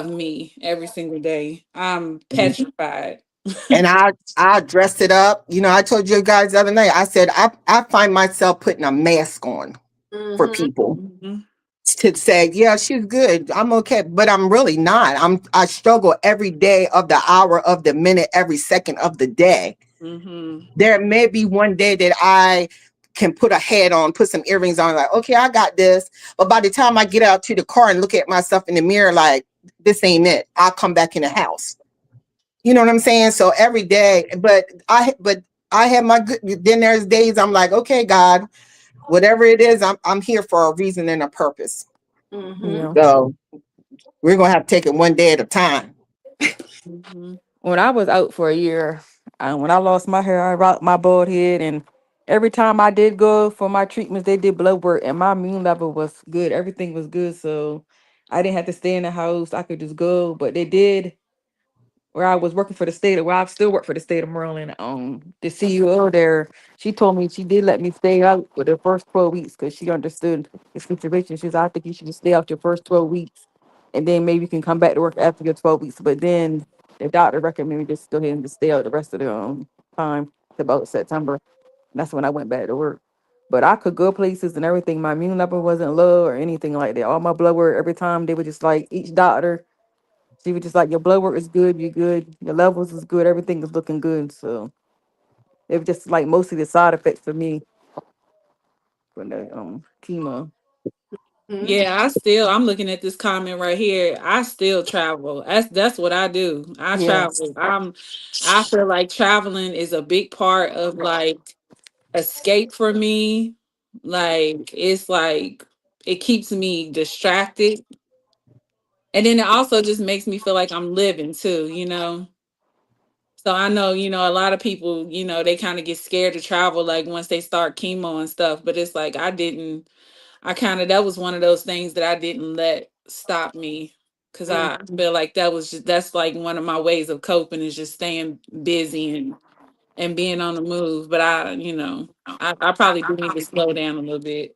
me every single day. I'm petrified. And I dressed it up. You know, I told you guys the other night, I said I find myself putting a mask on for people to say, yeah, she's good, I'm okay, but I'm really not. I struggle every day of the hour, of the minute, every second of the day. There may be one day that I can put a head on, put some earrings on, like, okay, I got this. But by the time I get out to the car and look at myself in the mirror, like, this ain't it, I'll come back in the house. You know what I'm saying? So every day, but I have my good. Then there's days I'm like, okay, God, whatever it is, I'm here for a reason and a purpose. Yeah. So we're gonna have to take it one day at a time. When I was out for a year, when I lost my hair, I rocked my bald head, and every time I did go for my treatments, they did blood work, and my immune level was good. Everything was good, so I didn't have to stay in the house. I could just go. But they did, where I was working for the state of, where I still work for the state of Maryland. The CEO there, she told me she did let me stay out for the first 12 weeks because she understood the situation. She said, I think you should just stay out your first 12 weeks, and then maybe you can come back to work after your 12 weeks. But then the doctor recommended me just go ahead and just stay out the rest of the time, about September. And that's when I went back to work. But I could go places and everything. My immune level wasn't low or anything like that. All my blood work, every time they were just like, each doctor, she was just like, your blood work is good, you're good, your levels is good, everything is looking good. So it was just like mostly the side effects for me from the chemo. Mhm. Yeah, I'm looking at this comment right here. I still travel. That's what I do. I Yes. travel. I feel like traveling is a big part of like escape for me. Like it's like it keeps me distracted. And then it also just makes me feel like I'm living too, you know. So I know, a lot of people, they kind of get scared to travel like once they start chemo and stuff, but it's like that was one of those things that I didn't let stop me because Mm. I feel like that's like one of my ways of coping is just staying busy and being on the move. But I probably do need to slow down a little bit.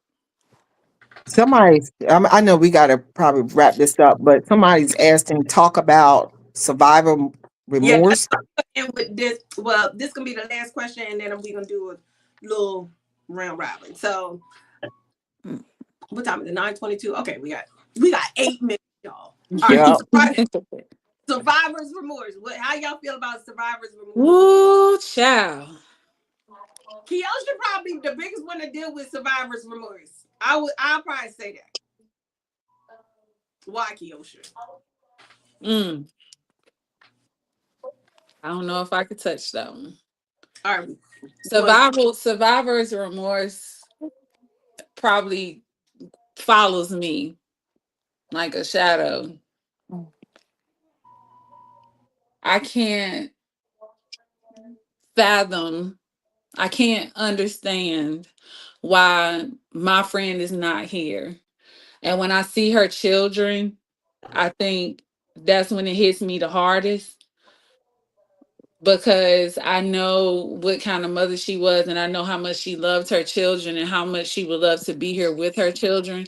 Somebody's, I know we got to probably wrap this up, but somebody's asking talk about survivor Yeah, remorse. and with this, well, this gonna be the last question, and then we're gonna do a little round robin. So, Mm. what time is it? 9:22. Okay, we got 8 minutes, y'all. All right, Yeah. survivor's remorse. How y'all feel about survivor's remorse? Woo, child. Kiosha probably the biggest one to deal with survivor's remorse. I'll probably say that. Why, Kiosha? Mm, I don't know if I could touch that one. All right. Well, Survivor's remorse probably follows me like a shadow. I can't fathom, I can't understand why my friend is not here. And when I see her children, I think that's when it hits me the hardest because I know what kind of mother she was and I know how much she loved her children and how much she would love to be here with her children.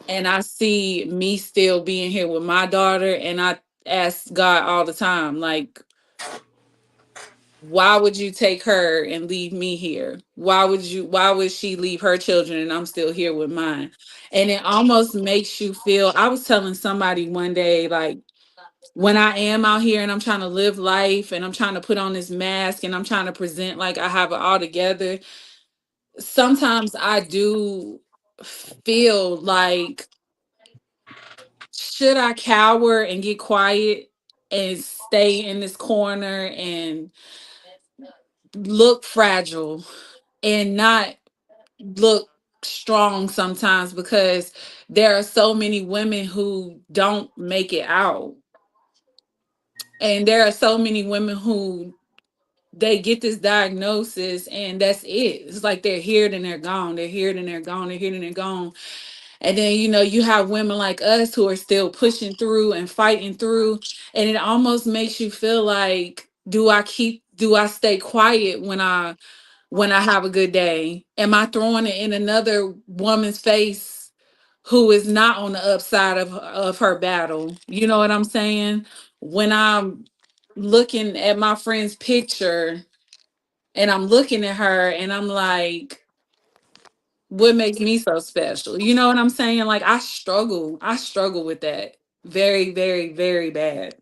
And I see me still being here with my daughter and I ask God all the time, like, why would you take her and leave me here? Why would she leave her children and I'm still here with mine? And it almost makes you feel, I was telling somebody one day, like, when I am out here and I'm trying to live life and I'm trying to put on this mask and I'm trying to present like I have it all together, sometimes I do feel like, should I cower and get quiet and stay in this corner and look fragile and not look strong sometimes because there are so many women who don't make it out, and there are so many women who they get this diagnosis and that's it. It's like they're here and they're gone, they're here and they're gone, they're here and they're gone. And then you have women like us who are still pushing through and fighting through, and it almost makes you feel like, do I stay quiet when I have a good day? Am I throwing it in another woman's face who is not on the upside of her battle? You know what I'm saying? When I'm looking at my friend's picture and I'm looking at her and I'm like, what makes me so special? You know what I'm saying? Like I struggle with that very, very, very bad.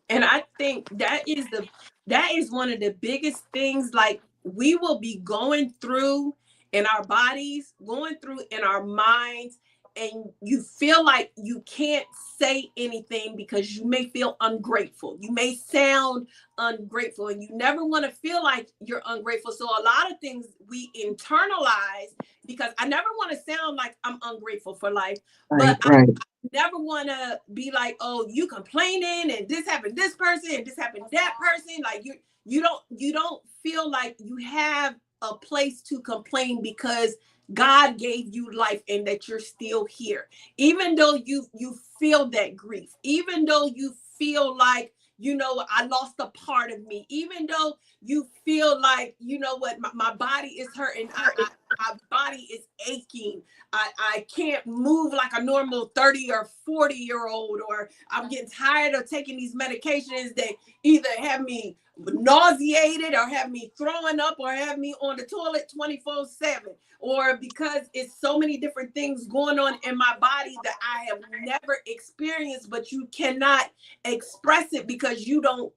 and I think that is one of the biggest things. Like we will be going through in our bodies, going through in our minds, and you feel like you can't say anything because you may feel ungrateful. You may sound ungrateful, and you never want to feel like you're ungrateful. So a lot of things we internalize because I never want to sound like I'm ungrateful for life, Right. but Right. never want to be like, oh, you complaining and this happened this person and this happened that person. Like you don't feel like you have a place to complain because God gave you life and that you're still here. Even though you feel that grief, even though you feel like, I lost a part of me, even though you feel like, what, my body is hurting. my body is aching. I can't move like a normal 30 or 40-year-old, or I'm getting tired of taking these medications that either have me nauseated or have me throwing up or have me on the toilet 24/7, or because it's so many different things going on in my body that I have never experienced, but you cannot express it because you don't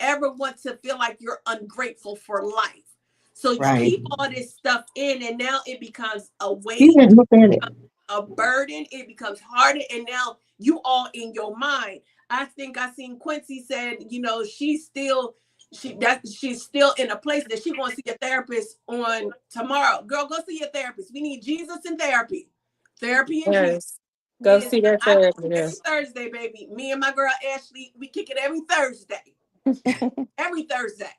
ever want to feel like you're ungrateful for life. So you Right. keep all this stuff in, and now it becomes a weight, Even look at it. a burden. It becomes harder, and now you all in your mind. I think I seen Quincy said, she's still in a place that she's going to see a therapist on tomorrow. Girl, go see your therapist. We need Jesus in therapy. Therapy and Jesus. Yes. Go see that I go every therapist. Thursday, baby. Me and my girl Ashley, we kick it every Thursday. Every Thursday.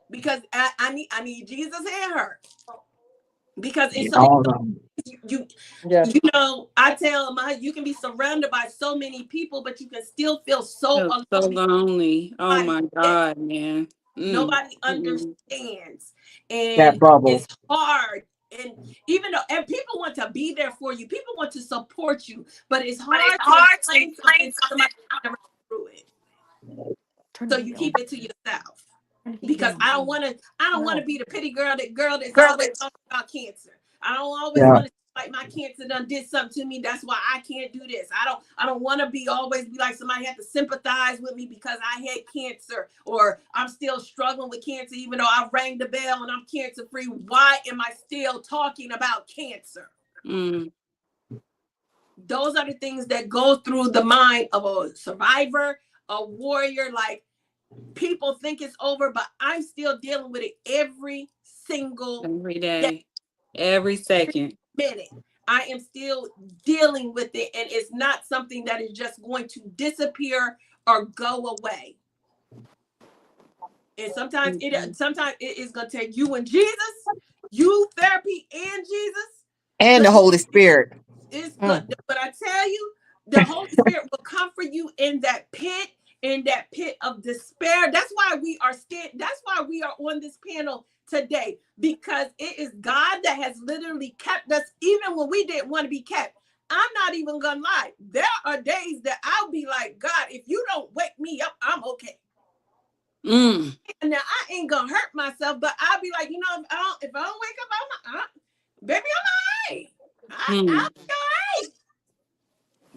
Because I need Jesus and her. Because it's so All of them. you Yeah. I tell them you can be surrounded by so many people, but you can still feel so Feel so alone. lonely. Oh my Nobody gets God, man. Nobody Mm. understands, That and bubble. it's hard. And even though and people want to be there for you, people want to support you, but it's hard to explain something to somebody who's never been through it. Turn the So you heat on. keep it to yourself. Turn the heat Because down. I don't want to No. be the pity girl that's always talking about cancer. I don't always Yeah. want to like my cancer done did something to me. That's why I can't do this. I don't want to always be like somebody had to sympathize with me because I had cancer, or I'm still struggling with cancer even though I rang the bell and I'm cancer free. Why am I still talking about cancer? Mm. Those are the things that go through the mind of a survivor, a warrior. Like, people think it's over, but I'm still dealing with it every single Every day, day. Every second. minute. I am still dealing with it, and it's not something that is just going to disappear or go away. And sometimes it is going to take you and Jesus, you therapy and Jesus. And The the Holy Spirit. It's good. Mm. But I tell you, the Holy Spirit will comfort you in that pit of despair. That's why we are that's why we are on this panel today, because it is God that has literally kept us even when we didn't want to be kept. I'm not even gonna lie. There are days that I'll be like, God, if you don't wake me up, I'm okay. Mm. Now I ain't gonna hurt myself, but I'll be like, if I don't wake up, baby, I'm all right. I'll Mm. be all right.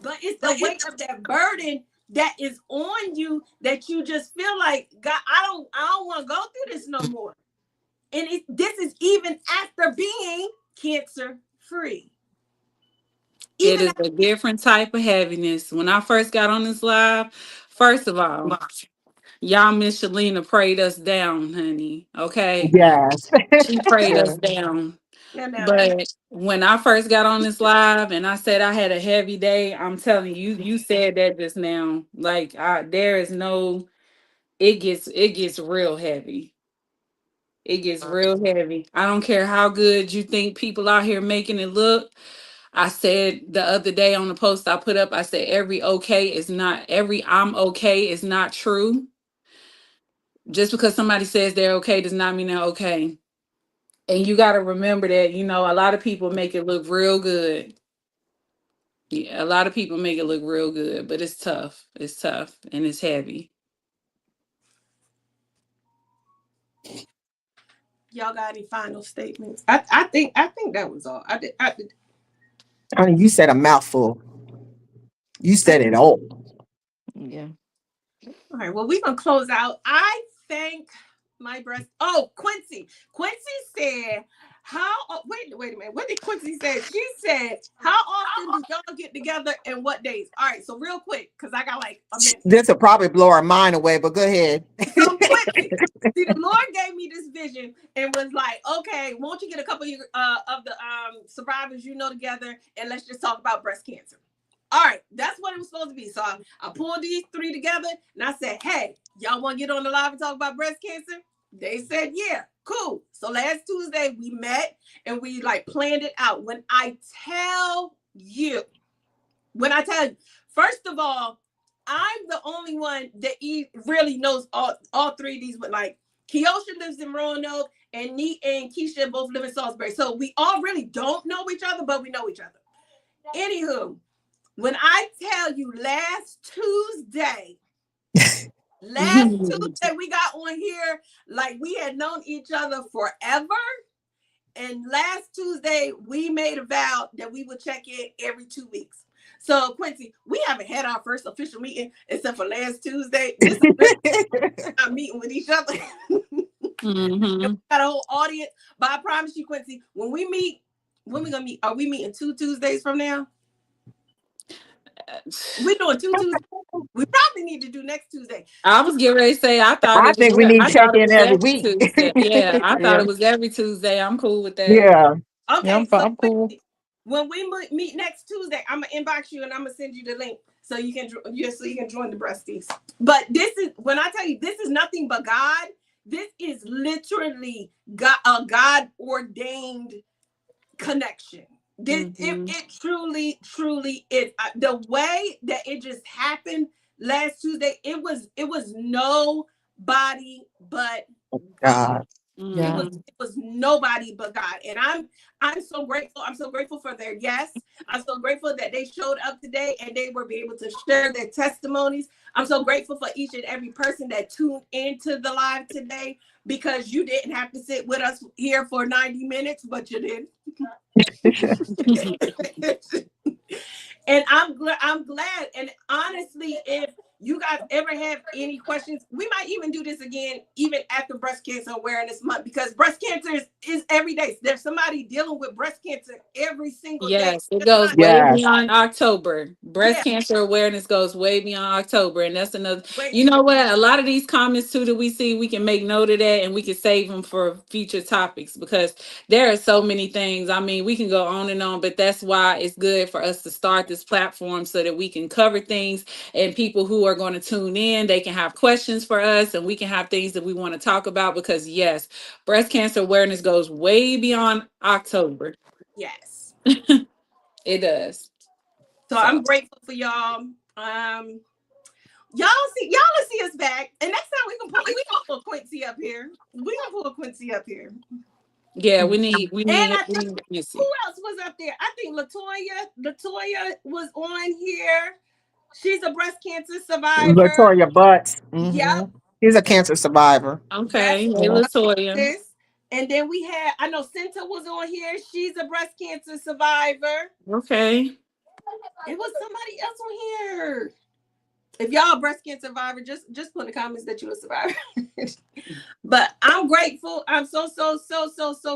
But it's the weight of that burden that is on you that you just feel like, God, I don't want to go through this no more. And this is even after being cancer free. It is a different type of heaviness. When I first got on this live, first of all, y'all, Miss Shalina prayed us down, honey. Okay. Yes. She prayed Yeah. us down. Yeah, But when I first got on this live and I said I had a heavy day, I'm telling you, you said that just now. Like, there is no, it gets real heavy. It gets real heavy. I don't care how good you think people out here making it look. I said the other day on the post I put up, I said every I'm okay is not true. Just because somebody says they're okay does not mean they're okay. And you got to remember that, a lot of people make it look real good. Yeah, a lot of people make it look real good, but it's tough. It's tough and it's heavy. y'all got any final statements? I think that was all. I did. Honey, you said a mouthful. You said it all. Yeah. All right, well, we're going to close out. I thank my breast. Oh, Quincy. Quincy said, wait a minute. What did Quincy say? She said, how often do y'all get together and what days? All right, so real quick, because I got like a minute. This will probably blow our mind away, but go ahead. So Quincy, see, the Lord gave me this vision and was like, okay, won't you get a couple of the survivors together, and let's just talk about breast cancer. All right, that's what it was supposed to be. So I pulled these three together and I said, hey, y'all want to get on the live and talk about breast cancer? They said, yeah, cool. So last Tuesday we met and we planned it out. When I tell you, first of all, I'm the only one that really knows all three of these, but Keosha lives in Roanoke, and Neat and Keisha both live in Salisbury. So we all really don't know each other, but we know each other. Anywho, when I tell you last Tuesday we got on here like we had known each other forever. And last Tuesday we made a vow that we would check in every 2 weeks. So Quincy, we haven't had our first official meeting except for last Tuesday. This is really not meeting with each other. Mm-hmm. We got a whole audience, but I promise you, Quincy, when we meet, when we gonna meet? Are we meeting 2 Tuesdays from now? We're doing 2 Tuesdays. We probably need to do next Tuesday. I was getting ready to say I thought I it was think we need I to check thought it in was every every week. Tuesday. Yeah, I thought Yeah. it was every Tuesday. I'm cool with that. Yeah. Yeah, Okay, so I'm cool. Quincy, when we meet next Tuesday, I'm gonna inbox you and I'm gonna send you the link so you can join the breasties. But this is when I tell you this is nothing but God. This is literally God, a God ordained connection. It truly is. The way that it just happened last Tuesday, it was nobody but God. it Yeah. was nobody but God. And I'm so grateful. I'm so grateful for their yes. I'm so grateful that they showed up today and they were able to share their testimonies. I'm so grateful for each and every person that tuned into the live today, because you didn't have to sit with us here for 90 minutes, but you did. And I'm glad. And honestly, if you guys ever have any questions, we might even do this again, even after Breast Cancer Awareness Month, because breast cancer is every day. There's somebody dealing with breast cancer every single day. Yes, it goes way Yes. beyond October. Breast Yeah, cancer awareness goes way beyond October. And that's another, wait. you know what? A lot of these comments too that we see, we can make note of that and we can save them for future topics, because there are so many things. I mean, we can go on and on, but that's why it's good for us to start this platform so that we can cover things, and people who are going to tune in, they can have questions for us and we can have things that we want to talk about, because yes, breast cancer awareness goes way beyond October. Yes. It does. So So I'm grateful for y'all. Y'all see us back, and next time we can pull Quincy up here. We gonna pull Quincy up here. yeah, we And need I we think need who Missy. else was up there? I think Latoya was on here. She's a breast cancer survivor. Latoya Butts. Yep. He's a cancer survivor. Yes. Okay, hey Yeah. Latoya. Sis. And then we had, I know Cinta was on here. She's a breast cancer survivor. Okay. It was somebody else on here. If y'all a breast cancer survivor, just put in the comments that you're a survivor. But I'm grateful. I'm so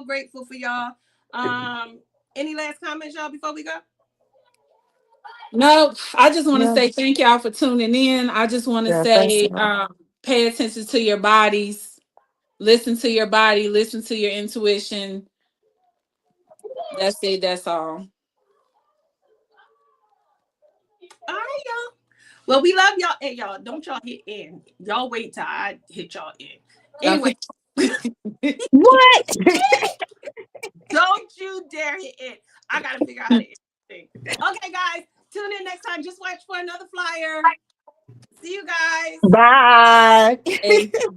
grateful for y'all. Any last comments, y'all, before we go? No, I just want to Yeah. say thank y'all for tuning in. I just want to Yeah. Thanks. say pay attention to your bodies, listen to your body, listen to your intuition. That's it, that's all. All right, y'all. Well, we love y'all. Hey, y'all, don't y'all hit in. Y'all wait till I hit y'all in. Anyway, Okay. What? don't you dare hit in. I gotta figure out how to end this thing. Okay, guys, tune in next time. Just watch for another flyer. See you guys. Bye. Hey.